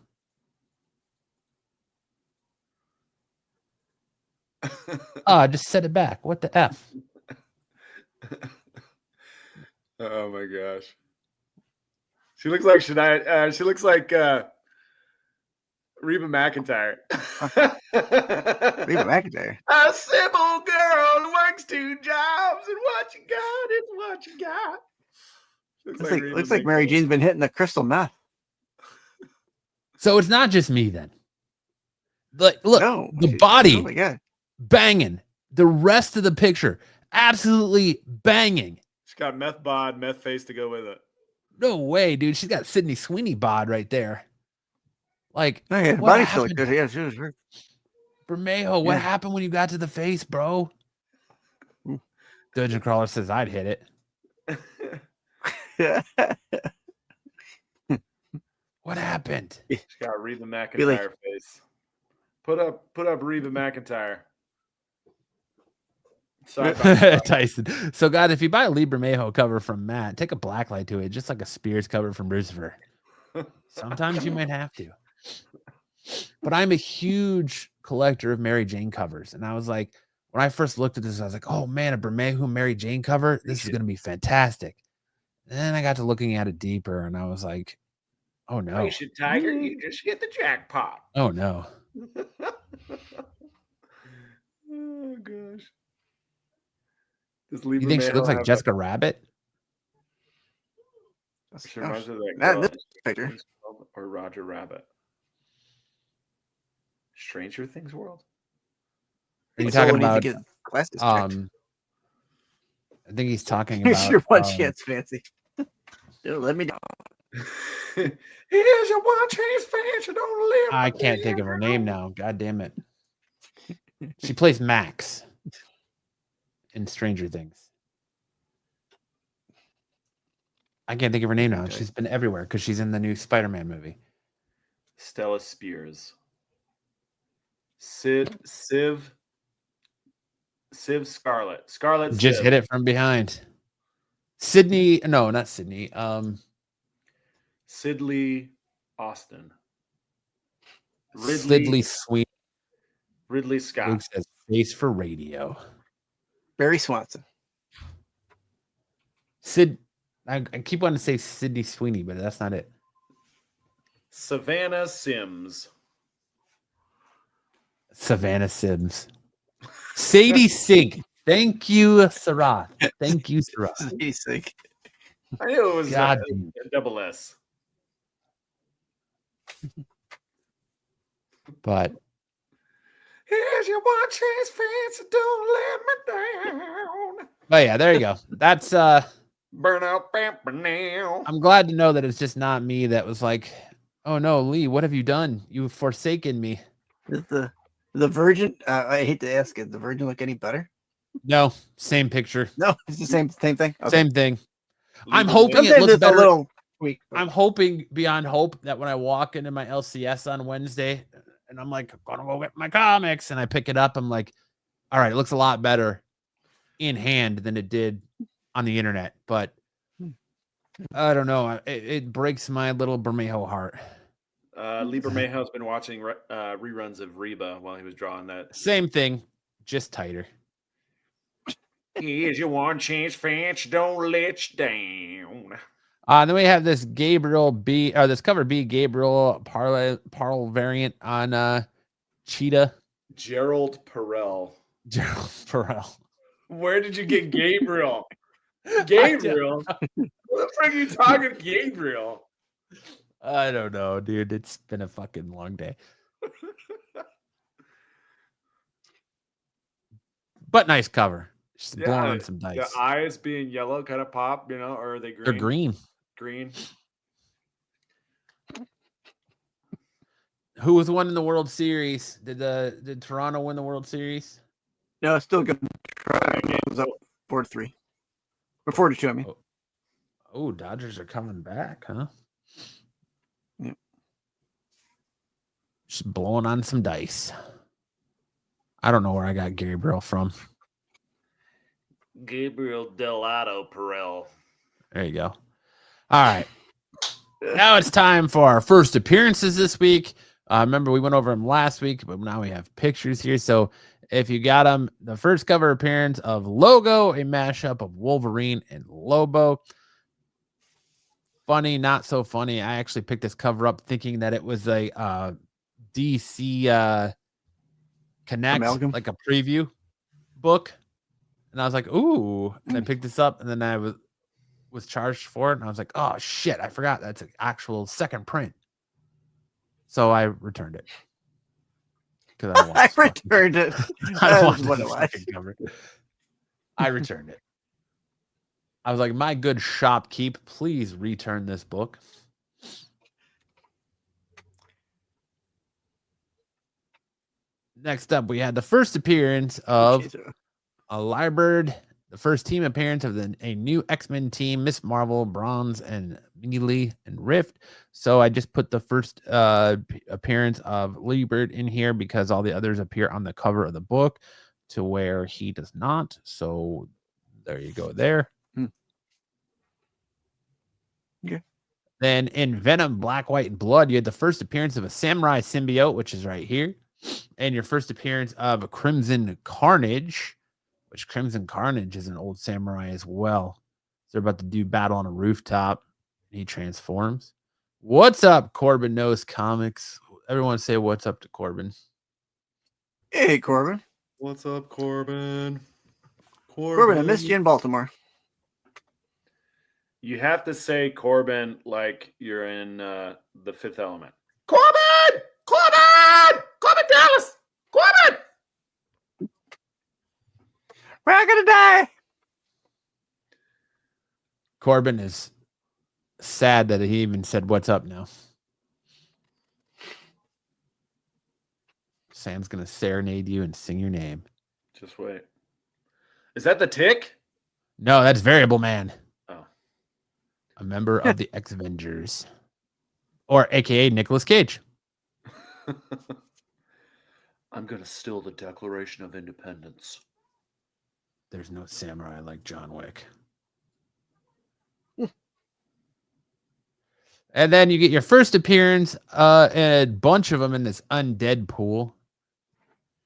I just set it back. What the F? Oh my gosh. She looks like Shania. She looks like Reba McEntire. Reba McEntire. A simple girl who works 2 jobs, and what you got is what you got. Looks like Mary Jane's been hitting the crystal meth. So it's not just me then. Like, look, No, the body oh my god. banging. The rest of the picture absolutely banging. She's got meth bod, meth face to go with it. No way, dude. She's got Sydney Sweeney bod right there. Like, Oh, yeah, the what body's still happened? good. Yeah, she was hurt. Bermejo, what Yeah. happened when you got to the face, bro? Dungeon Crawler says I'd hit it. What happened? Just got Reba Be like- McEntire face. Put up Reba McEntire. Side by side. Tyson. So, guys, if you buy a Lee Bermejo cover from Matt, take a black light to it, just like a Spears cover from Lucifer. Sometimes you might have to. But I'm a huge collector of Mary Jane covers. And I was like, when I first looked at this, I was like, oh, man, a Bermejo Mary Jane cover? This is going to be fantastic. And then I got to looking at it deeper, and I was like, oh, no. Face it, Tiger. You just hit the jackpot. Oh, no. Oh, gosh. Does You think she looks like Jessica Rabbit? She reminds me of that Not girl. this picture. Or Roger Rabbit. Stranger Things world. Are you So talking we need to about get glasses checked. I think he's talking Here's about your one chance, Fancy. Dude, let me down. Here's your one chance, Fancy. Don't live. I can't think of her name now. God damn it. She plays Max in Stranger Things. I can't think of her name now. She's been everywhere because she's in the new Spider-Man movie. Stella Spears. Civ Scarlet. Scarlet Just Civ. hit it from behind. Sydney, no, not Sydney. Sidley Austin. Sidley Sweet. Ridley Luke Scott. says face for radio. Barry Swanson. I keep wanting to say Sydney Sweeney, but that's not it. Savannah Sims. Savannah Sims. Sadie Sink. Thank you, Sarath. Thank you, Sarath. He's sick. I knew it was God a double S. But Here's your one chance, Fancy. Don't let me down. but yeah, there you go. That's Burn out, bam, now. I'm glad to know that it's just not me that was like, oh no, Lee, what have you done? You've forsaken me. Is the Virgin? I hate to ask it. The Virgin look any better? No, same picture. No, it's the same thing. Okay. Same thing. I'm hoping it Sometimes looks it's a better. little weak. but- I'm hoping beyond hope that when I walk into my LCS on Wednesday and I'm like, I'm gonna go get my comics, and I pick it up, I'm like, all right, it looks a lot better in hand than it did on the internet. But I don't know. It breaks my little Bermejo heart. Lee Bermejo's been watching reruns of Reba while he was drawing that. Same thing, just tighter. Here's your one chance, Fancy. Don't let you down. Then we have this Gabriel B, or this cover B Gabriel Parle variant on Cheetah. Gerald Perel. Gerald Perel. Where did you get Gabriel? Gabriel? What the frick are you talking, Gabriel? I don't know, dude. It's been a fucking long day. But nice cover. Just blowing on some dice. The eyes being yellow kind of pop, or are they green? They're green. Green. Who was one in the World Series? Did Toronto win the World Series? No, it's still good. It was up 4-3. Or 4-2, I mean. Oh, Dodgers are coming back, huh? Yep. Just blowing on some dice. I don't know where I got Gabriel from. Gabriel Delato Perel. There you go. All right. Now it's time for our first appearances this week. Remember, we went over them last week, but now we have pictures here. So if you got them, the first cover appearance of Logo, a mashup of Wolverine and Lobo. Funny, not so funny. I actually picked this cover up thinking that it was a DC Connect, Amalgam? like a preview book. And I was like, ooh. And I picked this up, and then I was charged for it. And I was like, oh, shit, I forgot. That's an actual second print. So I returned it. Because I don't want I this fucking- returned it. I don't want That's what this it was. fucking cover. I returned it. I was like, my good shopkeep, please return this book. Next up, we had the first appearance of a Lyrebird the first team appearance of a new X-Men team, Miss Marvel, Bronze, and Melee and Rift. So I just put the first appearance of Liebert in here because all the others appear on the cover of the book to where he does not. So there you go there. Okay. Then in Venom, Black, White, and Blood, you had the first appearance of a Samurai symbiote, which is right here. And your first appearance of Crimson Carnage, which Crimson Carnage is an old samurai as well. So they're about to do battle on a rooftop. And he transforms. What's up, Corbin Knows Comics? Everyone say what's up to Corbin. Hey, Corbin. What's up, Corbin? Corbin, I missed you in Baltimore. You have to say Corbin like you're in The Fifth Element. Corbin! Corbin! Corbin Dallas! Corbin! We're gonna die. Corbin is sad that he even said what's up now. Sam's going to serenade you and sing your name. Just wait. Is that the Tick? No, that's Variable Man. Oh. A member of the X-Avengers. Or AKA Nicolas Cage. I'm going to steal the Declaration of Independence. There's no samurai like John Wick. And then you get your first appearance, and a bunch of them in this undead pool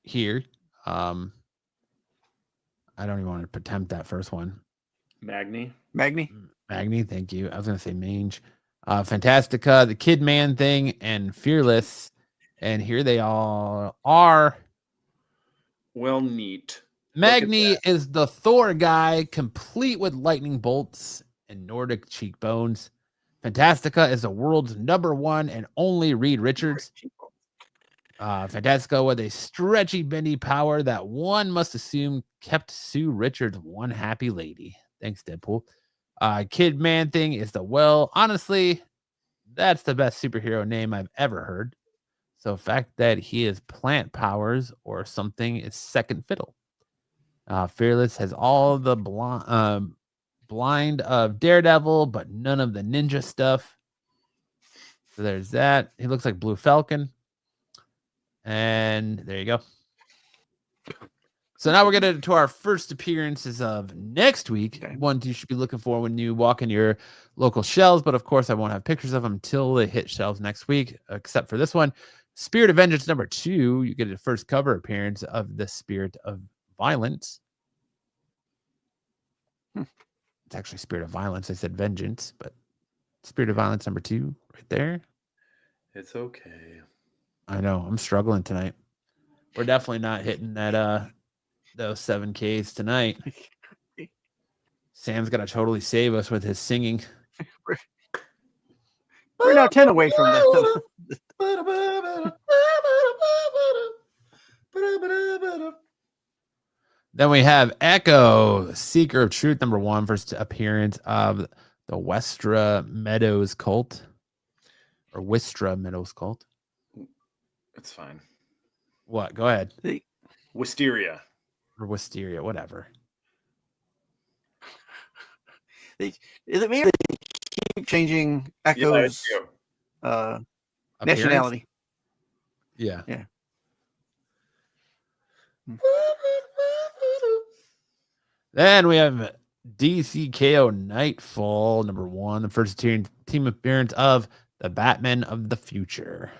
here. I don't even want to attempt that first one. Magni, thank you. I was going to say Mange. Fantastica, the Kid Man thing, and Fearless. And here they all are. Well, neat. Magni is the Thor guy, complete with lightning bolts and Nordic cheekbones. Fantastica is the world's #1 and only Reed Richards. Fantastica with a stretchy, bendy power that one must assume kept Sue Richards one happy lady. Thanks, Deadpool. Kid Man thing is honestly, that's the best superhero name I've ever heard. So the fact that he has plant powers or something is second fiddle. Fearless has all the blind of Daredevil, but none of the ninja stuff. So there's that. He looks like Blue Falcon. And there you go. So now we're getting to our first appearances of next week. Okay. One you should be looking for when you walk in your local shelves. But of course, I won't have pictures of them until they hit shelves next week, except for this one. Spirit of Vengeance #2. You get a first cover appearance of the Spirit of Violence. It's actually Spirit of Violence. I said Vengeance, but Spirit of Violence #2 right there. It's okay. I know. I'm struggling tonight. We're definitely not hitting that those 7Ks tonight. Sam's got to totally save us with his singing. We're now 10 away from that. Then we have Echo, Seeker of Truth #1, first appearance of the Westra Meadows cult. Or Wistra Meadows cult. It's fine. What? Go ahead. Wisteria. Or Wisteria, whatever. Is it maybe they keep changing Echo's nationality? Yeah. Yeah. Then we have DCKO Nightfall #1, the first team appearance of the Batman of the Future.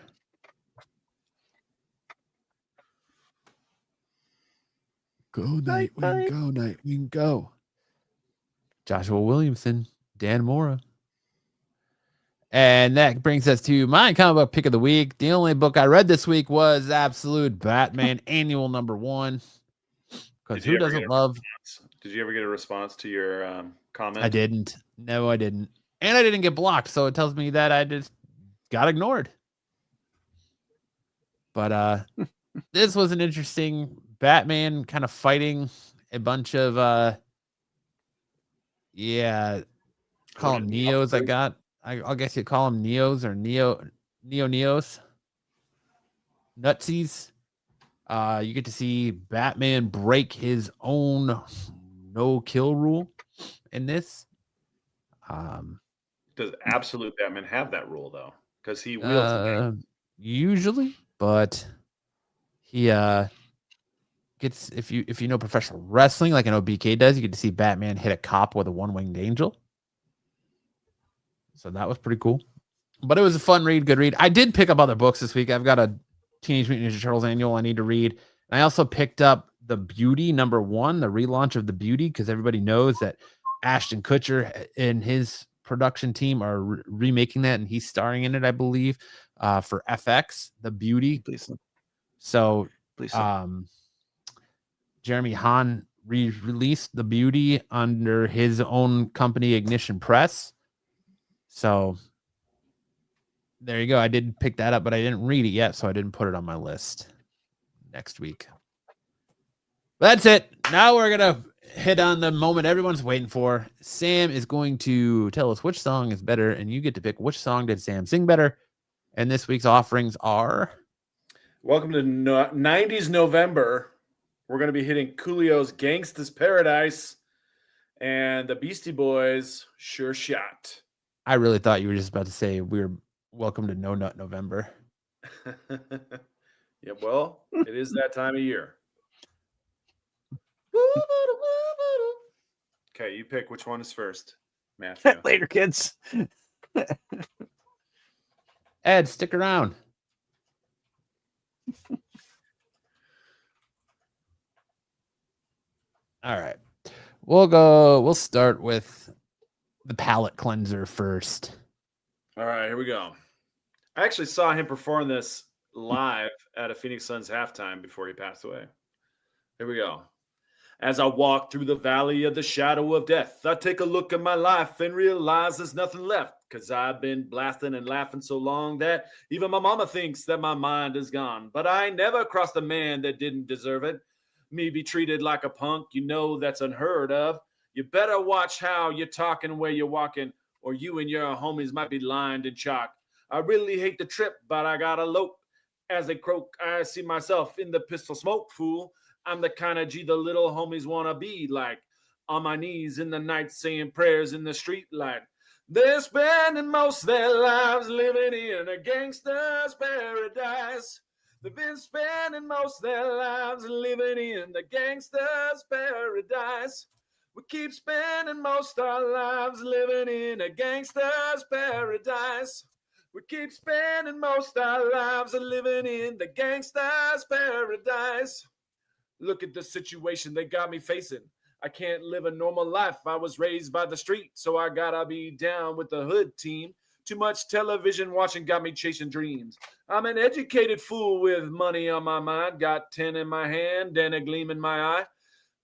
Go Nightwing, go Nightwing, go. Joshua Williamson, Dan Mora. And that brings us to my comic book pick of the week. The only book I read this week was Absolute Batman Annual #1. Because who doesn't love... Did you ever get a response to your comment? I didn't. No, I didn't. And I didn't get blocked, so it tells me that I just got ignored. But this was an interesting Batman kind of fighting a bunch of call them Neos. I guess you call them Neos or Neos. Nutsies. You get to see Batman break his own no kill rule in this. Does absolute Batman have that rule though? Because he wields it. Usually, but he gets if you know professional wrestling, like I know BK does, you get to see Batman hit a cop with a one-winged angel. So that was pretty cool. But it was a fun read, good read. I did pick up other books this week. I've got a Teenage Mutant Ninja Turtles annual I need to read. And I also picked up The Beauty #1, the relaunch of The Beauty, because everybody knows that Ashton Kutcher and his production team are remaking that, and he's starring in it, I believe, for FX, The Beauty. Please. So, Please. Jeremy Hahn released The Beauty under his own company, Ignition Press. So there you go. I did pick that up, but I didn't read it yet, so I didn't put it on my list next week. That's it. Now we're going to hit on the moment everyone's waiting for. Sam is going to tell us which song is better, and you get to pick which song did Sam sing better. And this week's offerings are... Welcome to 90s November. We're going to be hitting Coolio's Gangsta's Paradise and the Beastie Boys' Sure Shot. I really thought you were just about to say we're welcome to No Nut November. Yeah, well, it is that time of year. Okay, you pick which one is first, Matthew. Later, kids. Ed, stick around. All right. We'll start with the palate cleanser first. All right, here we go. I actually saw him perform this live at a Phoenix Suns halftime before he passed away. Here we go. As I walk through the valley of the shadow of death, I take a look at my life and realize there's nothing left, because I've been blasting and laughing so long that even my mama thinks that my mind is gone. But I ain't never crossed a man that didn't deserve it. Me be treated like a punk, you know that's unheard of. You better watch how you're talking, where you're walking, or you and your homies might be lined in chalk. I really hate the trip, but I gotta lope. As they croak, I see myself in the pistol smoke, fool. I'm the kind of G the little homies want to be like. On my knees in the night saying prayers in the street light. They're spending most of their lives living in a gangster's paradise. They've been spending most of their lives living in the gangster's paradise. We keep spending most of our lives living in a gangster's paradise. We keep spending most of our lives living in the gangster's paradise. Look at the situation they got me facing. I can't live a normal life. I was raised by the street, so I gotta be down with the hood team. Too much television watching got me chasing dreams. I'm an educated fool with money on my mind. Got 10 in my hand and a gleam in my eye.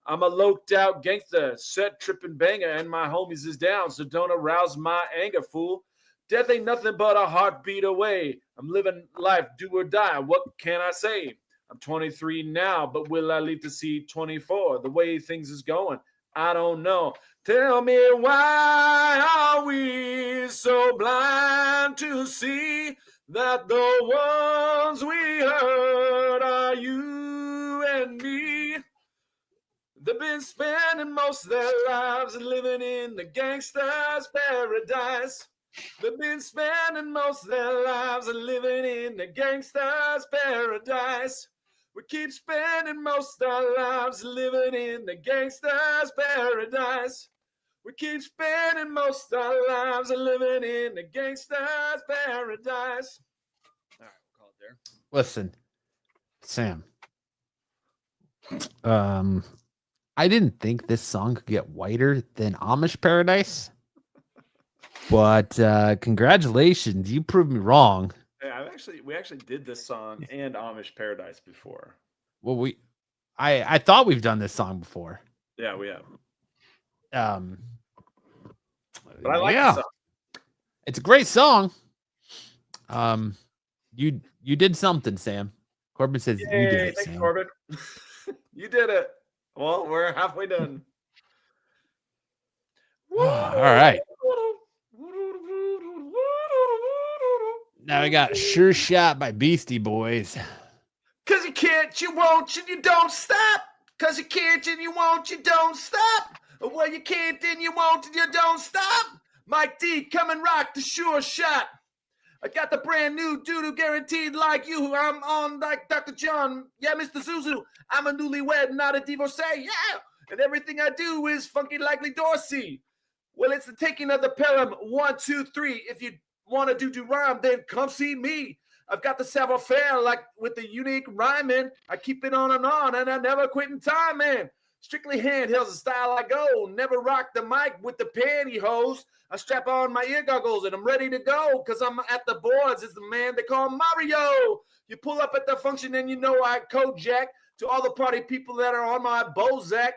I'm a loped out gangster, set tripping banger, and my homies is down, so don't arouse my anger, fool. Death ain't nothing but a heartbeat away. I'm living life, do or die. What can I say? I'm 23 now, but will I live to see 24? The way things is going, I don't know. Tell me, why are we so blind to see that the ones we hurt are you and me? They've been spending most of their lives living in the gangster's paradise. They've been spending most of their lives living in the gangster's paradise. We keep spending most of our lives living in the gangster's paradise. We keep spending most of our lives living in the gangster's paradise. All right, we'll call it there. Listen, Sam. I didn't think this song could get whiter than Amish Paradise. But congratulations, you proved me wrong. Yeah, we actually did this song and Amish Paradise before. Well, I thought we've done this song before. Yeah, we have. But I like the song. It's a great song. You did something, Sam. Corbin says Yay, you did it, thanks, Sam. Corbin. You did it. Well, we're halfway done. All right. Now we got Sure Shot by Beastie Boys. 'Cause you can't, you won't, and you don't stop. Cause you can't and you won't, you don't stop. Well, you can't and you won't and you don't stop. Mike D, come and rock the sure shot. I got the brand new doo-doo guaranteed like you. I'm on like Dr. John. Yeah, Mr. Zuzu. I'm a newlywed, not a divorcee. Yeah. And everything I do is funky like Lee Dorsey. Well, it's the taking of the Pelham. 1, 2, 3. If you want to do rhyme, then come see me. I've got the savoir-faire like with the unique rhyming. I keep it on and I never quit in time, man. Strictly handhelds the style I go. Never rock the mic with the pantyhose. I strap on my ear goggles and I'm ready to go because I'm at the boards. It's the man they call Mario. You pull up at the function and you know I code jack to all the party people that are on my Bozak.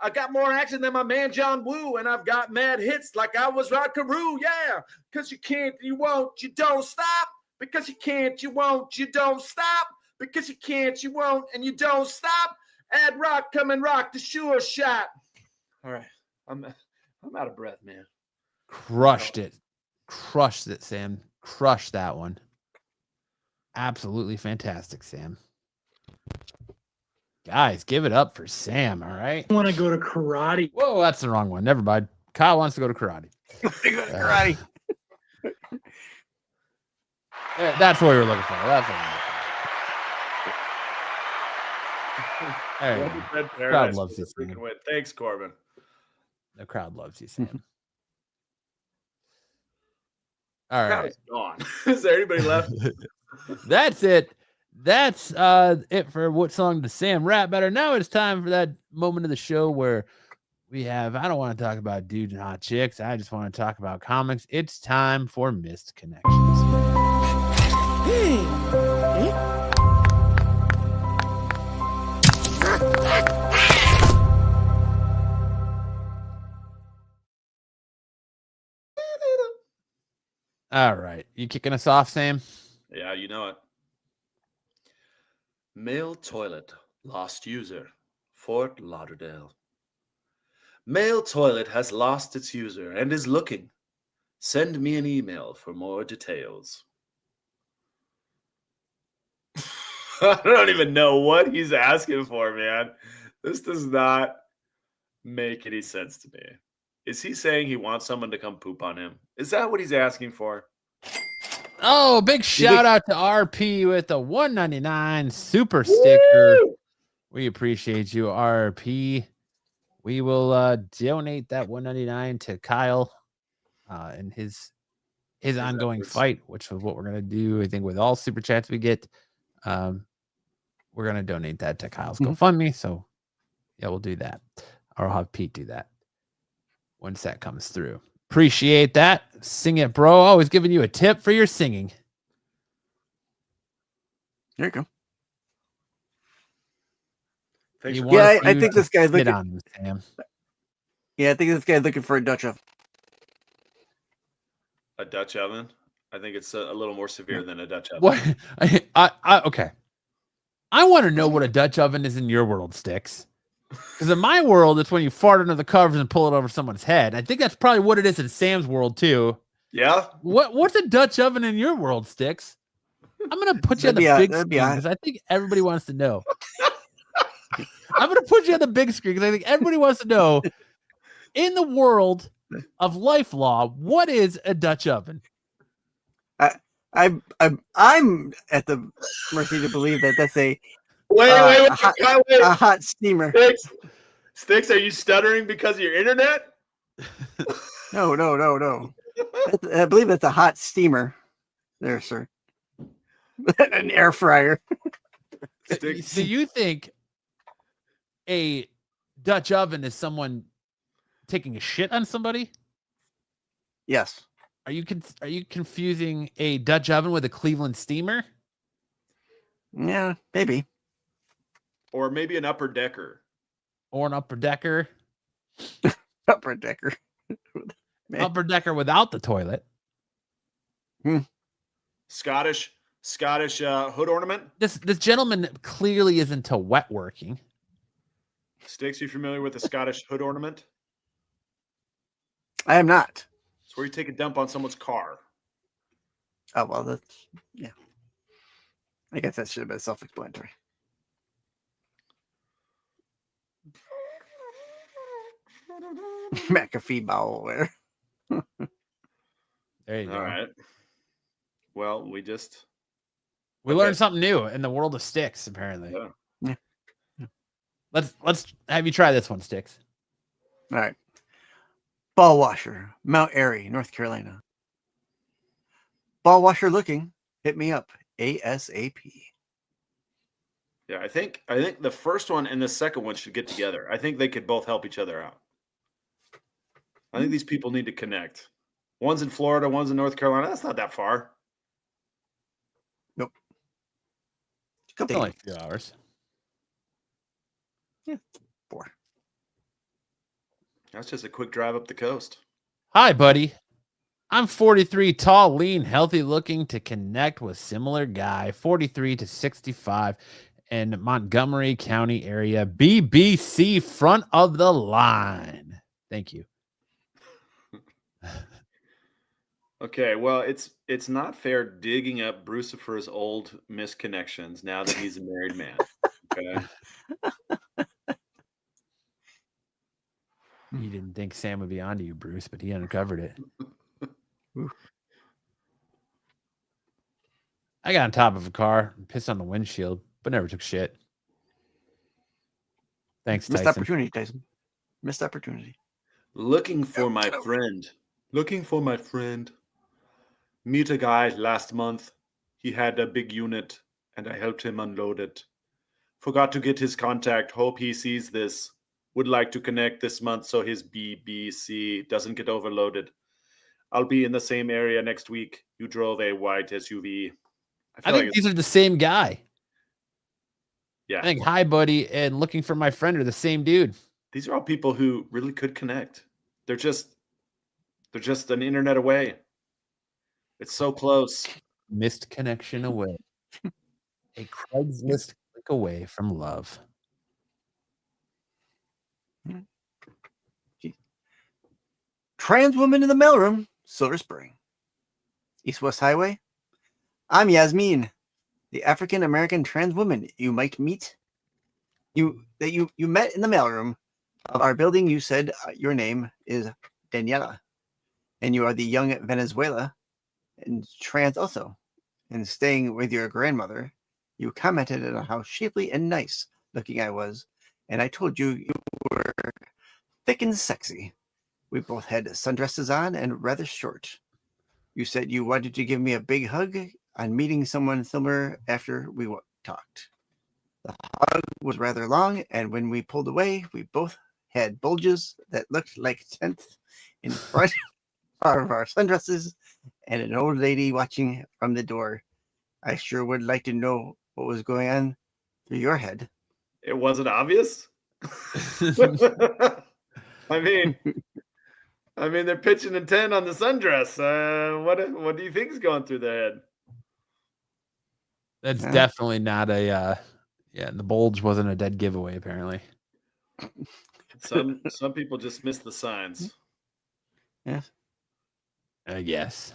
I got more action than my man John Woo, and I've got mad hits like I was Rod Carew, yeah. Because you can't, you won't, you don't stop. Because you can't, you won't, you don't stop. Because you can't, you won't, and you don't stop. Add rock, come and rock the sure shot. All right, I'm out of breath, man. Crushed it, Sam. Crushed that one. Absolutely fantastic, Sam. Guys, give it up for Sam. All right. I want to go to karate. Whoa, that's the wrong one. Never mind. Kyle wants to go to karate. Karate. That's what we were looking for. That's what we were looking for. The crowd loves you, Sam. Thanks, Corbin. The crowd loves you, Sam. All right. Gone. Is there anybody left? That's it. That's it for What Song Does Sam Rap Better. Now it's time for that moment of the show where we have, I don't want to talk about dudes and hot chicks. I just want to talk about comics. It's time for Missed Connections. All right. You kicking us off, Sam? Yeah, you know it. Male toilet lost user, Fort Lauderdale. Male toilet has lost its user and is looking. Send me an email for more details. I don't even know what he's asking for, man. This does not make any sense to me. Is he saying he wants someone to come poop on him? Is that what he's asking for? Oh, big shout out to RP with the $1.99 super sticker. Woo! We appreciate you, RP. We will donate that $1.99 to Kyle and his ongoing fight, which is what we're gonna do. I think with all super chats we get, we're gonna donate that to Kyle's GoFundMe. So yeah, we'll do that. Or I'll have Pete do that once that comes through. Appreciate that. Sing it, bro. Always giving you a tip for your singing. There you go. Thanks I think this guy's looking. On him, Sam. Yeah, I think this guy's looking for a Dutch oven. A Dutch oven? I think it's a little more severe than a Dutch oven. What? Okay. I want to know what a Dutch oven is in your world, Sticks. Because in my world, it's when you fart under the covers and pull it over someone's head. I think that's probably what it is in Sam's world too. Yeah. What's a Dutch oven in your world, Sticks? I'm gonna put you on the big screen because I think everybody wants to know. I'm gonna put you on the big screen because I think everybody wants to know. In the world of life law, what is a Dutch oven? I'm at the mercy to believe that that's a Wait. a hot steamer. Sticks, are you stuttering because of your internet? No. I believe that's a hot steamer. There, sir. An air fryer. Sticks. Do you think a Dutch oven is someone taking a shit on somebody? Yes. Are you confusing a Dutch oven with a Cleveland steamer? Yeah, maybe. Or maybe an upper decker. Or an upper decker? Upper decker. Upper decker without the toilet. Scottish hood ornament. This gentleman clearly is into wet working. Sticks, you familiar with the Scottish hood ornament? I am not. It's where you take a dump on someone's car. Oh, well, that's, yeah. I guess that should have been self-explanatory. McAfee bowel wear. There you All go. right. Well, We Okay. learned something new in the world of sticks, apparently. Yeah. Let's have you try this one, Sticks. All right. Ball washer, Mount Airy, North Carolina. Ball washer looking. Hit me up. ASAP. Yeah, I think the first one and the second one should get together. I think they could both help each other out. I think these people need to connect. One's in Florida, one's in North Carolina. That's not that far. Nope. Something like 2 hours. Yeah, 4. That's just a quick drive up the coast. Hi, buddy. I'm 43, tall, lean, healthy looking to connect with similar guy, 43 to 65 in Montgomery County area, BBC, front of the line. Thank you. Okay, well, it's not fair digging up Brucifer's old misconnections now that he's a married man. Okay. You didn't think Sam would be onto you, Bruce, but he uncovered it. I got on top of a car, pissed on the windshield, but never took shit. Thanks, Missed Tyson. opportunity, Tyson. Missed opportunity. Looking for my friend. Looking for my friend. Meet a guy last month. He had a big unit, and I helped him unload it. Forgot to get his contact. Hope he sees this. Would like to connect this month so his BBC doesn't get overloaded. I'll be in the same area next week. You drove a white SUV. I think these are the same guy. Yeah. I think hi, buddy, and looking for my friend are the same dude. These are all people who really could connect. They're just an internet away. It's so close. Missed connection away. A Craigslist click away from love. Trans woman in the mailroom, Silver Spring. East West Highway. I'm Yasmin, the African American trans woman you might meet. You met in the mailroom of our building. You said your name is Daniela, and you are the young Venezuela, and trans also. And staying with your grandmother, you commented on how shapely and nice looking I was, and I told you you were thick and sexy. We both had sundresses on and rather short. You said you wanted to give me a big hug on meeting someone similar after we talked. The hug was rather long, and when we pulled away, we both had bulges that looked like tents in front of our sundresses and an old lady watching from the door. I sure would like to know what was going on through your head. It wasn't obvious. I mean, they're pitching a 10 on the sundress. What do you think is going through their head? That's definitely not a the bulge wasn't a dead giveaway, apparently. Some people just miss the signs. Yes. I guess.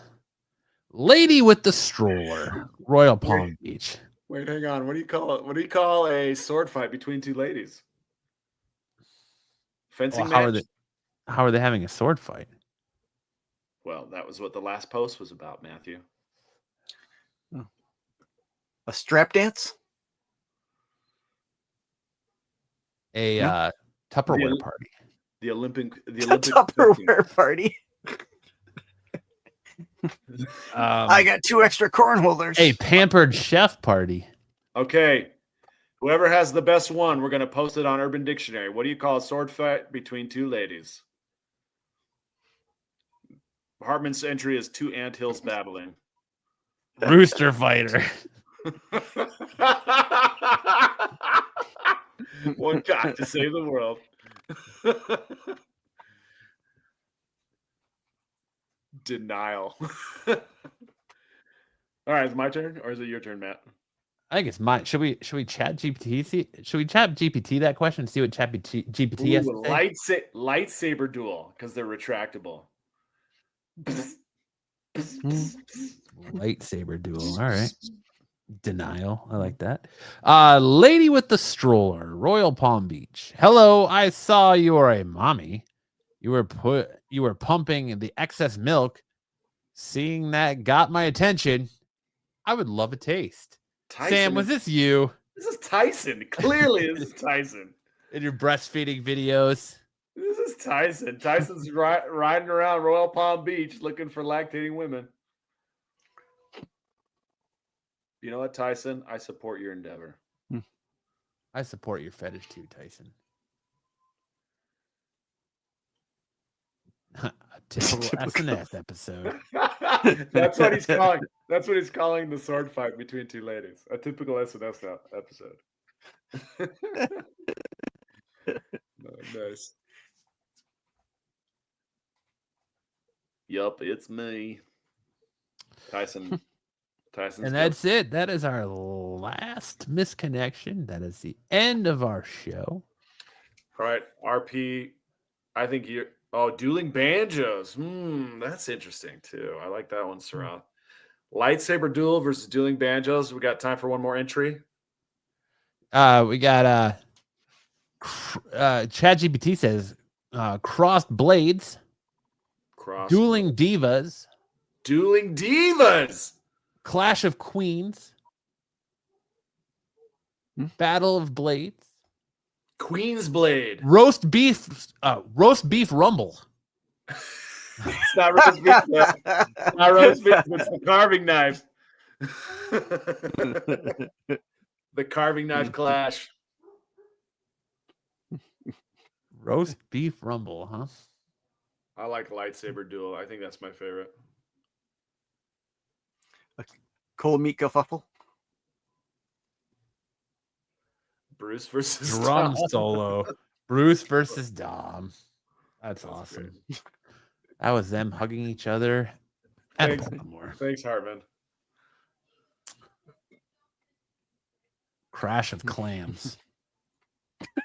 Lady with the stroller, Royal Palm Beach. Wait, hang on. What do you call it? What do you call a sword fight between two ladies? Fencing match? How are they having a sword fight? Well, that was what the last post was about, Matthew. A strap dance? A Tupperware party. The Olympic Tupperware party. I got 2 extra corn holders. A pampered chef party. Okay. Whoever has the best one, we're going to post it on Urban Dictionary. What do you call a sword fight between two ladies? Hartman's entry is 2 anthills battling. Rooster fighter. One cock to save the world. Denial. All right, it's my turn, or is it your turn, Matt? I think it's mine. Should we chat GPT? Should we chat GPT that question and see what chat GPT has to say? Lightsaber duel, because they're retractable. Lightsaber duel. All right. Denial. I like that. Lady with the stroller, Royal Palm Beach. Hello, I saw you're a mommy. You were pumping the excess milk. Seeing that got my attention. I would love a taste. Tyson Sam, was this you? This is Tyson. Clearly, this is Tyson. In your breastfeeding videos. This is Tyson. Tyson's riding around Royal Palm Beach looking for lactating women. You know what, Tyson? I support your endeavor. I support your fetish too, Tyson. A typical SNS episode. That's what he's calling. That's what he's calling the sword fight between two ladies. A typical SNS episode. Nice. Yup, it's me, Tyson. Tyson's And that's it. That is our last misconnection. That is the end of our show. all right. RP, I think you're. Oh, dueling banjos. That's interesting too. I like that one, Sarath. Lightsaber duel versus dueling banjos. We got time for one more entry. We got ChatGPT says crossed blades, dueling divas, Clash of Queens, Battle of Blades, Queen's Blade. roast beef rumble. It's not roast beef. It's not roast beef. It's the carving knife. The carving knife clash. Roast beef rumble, huh? I like lightsaber duel. I think that's my favorite. Cold meat kerfuffle. Bruce versus Drum Tom. solo. Bruce versus Dom. That's awesome. That was them hugging each other. And a Thanks. couple more. Thanks, Hartman. Crash of clams.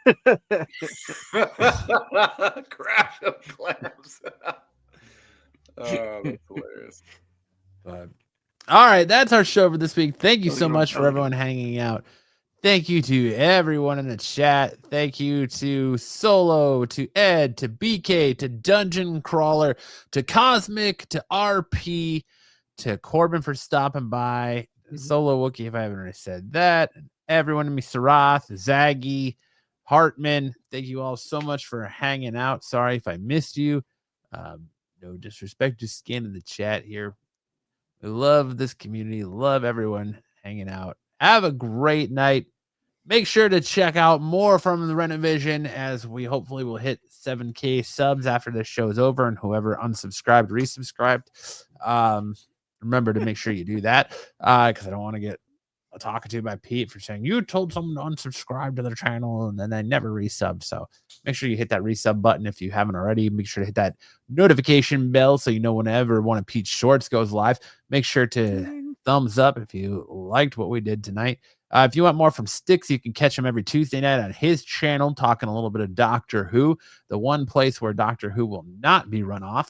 Crash of clams. Oh, that's hilarious. But all right, that's our show for this week. Thank you so much for everyone hanging out. Thank you to everyone in the chat. Thank you to Solo, to Ed, to BK, to Dungeon Crawler, to Cosmic, to RP, to Corbin for stopping by, Solo Wookie, if I haven't already said that, everyone in me, Sarath, Zaggy, Hartman. Thank you all so much for hanging out. Sorry if I missed you. No disrespect, just scanning the chat here. We love this community. Love everyone hanging out. Have a great night. Make sure to check out more from the Renovision as we hopefully will hit 7K subs after this show is over, and whoever unsubscribed, resubscribed. Remember to make sure you do that because I don't want to get talking to by Pete for saying you told someone to unsubscribe to their channel and then they never resub. So make sure you hit that resub button if you haven't already. Make sure to hit that notification bell so you know whenever one of Pete's shorts goes live. Make sure to thumbs up if you liked what we did tonight. If you want more from Sticks, you can catch him every Tuesday night on his channel, talking a little bit of Doctor Who, the one place where Doctor Who will not be run off.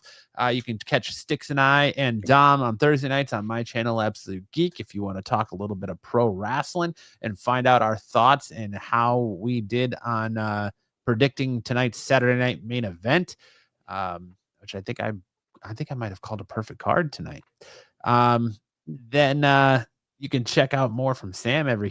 You can catch Sticks and I and Dom on Thursday nights on my channel, Absolute Geek, if you want to talk a little bit of pro wrestling and find out our thoughts and how we did on predicting tonight's Saturday night main event, which I think I might have called a perfect card tonight. Then you can check out more from Sam every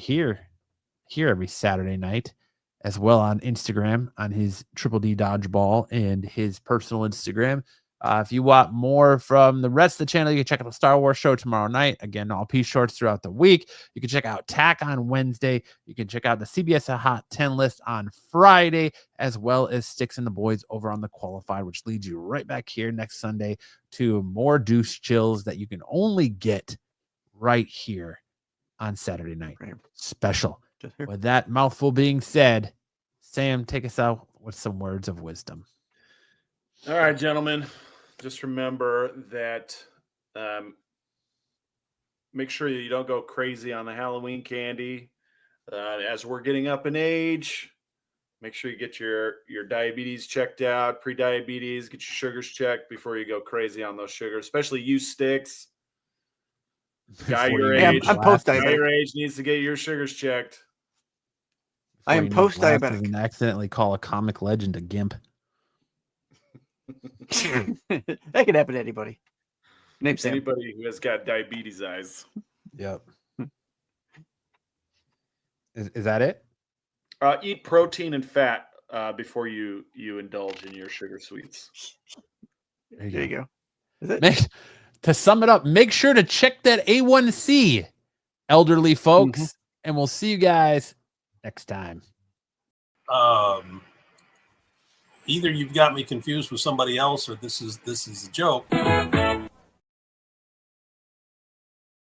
Saturday night, as well on Instagram on his Triple D Dodgeball and his personal Instagram. If you want more from the rest of the channel, you can check out the Star Wars show tomorrow night. Again, all P shorts throughout the week. You can check out TAC on Wednesday. You can check out the CBS Hot 10 list on Friday, as well as Sticks and the Boys over on the Qualified, which leads you right back here next Sunday to more Deuce Chills that you can only get right here on Saturday night. Special. With that mouthful being said, Sam, take us out with some words of wisdom. All right, gentlemen. Just remember that make sure you don't go crazy on the Halloween candy. As we're getting up in age, make sure you get your diabetes checked out, pre-diabetes, get your sugars checked before you go crazy on those sugars, especially you, Sticks. Guy your age. I'm post-diabetic. Guy your age needs to get your sugars checked. I am post-diabetic. And accidentally call a comic legend a gimp. That could happen to anybody. Name Sam. Anybody who has got diabetes eyes. Yep. Is that it? Eat protein and fat before you indulge in your sugar sweets. There you go. Is it? To sum it up, make sure to check that A1C, elderly folks, and we'll see you guys next time. Either you've got me confused with somebody else, or this is a joke.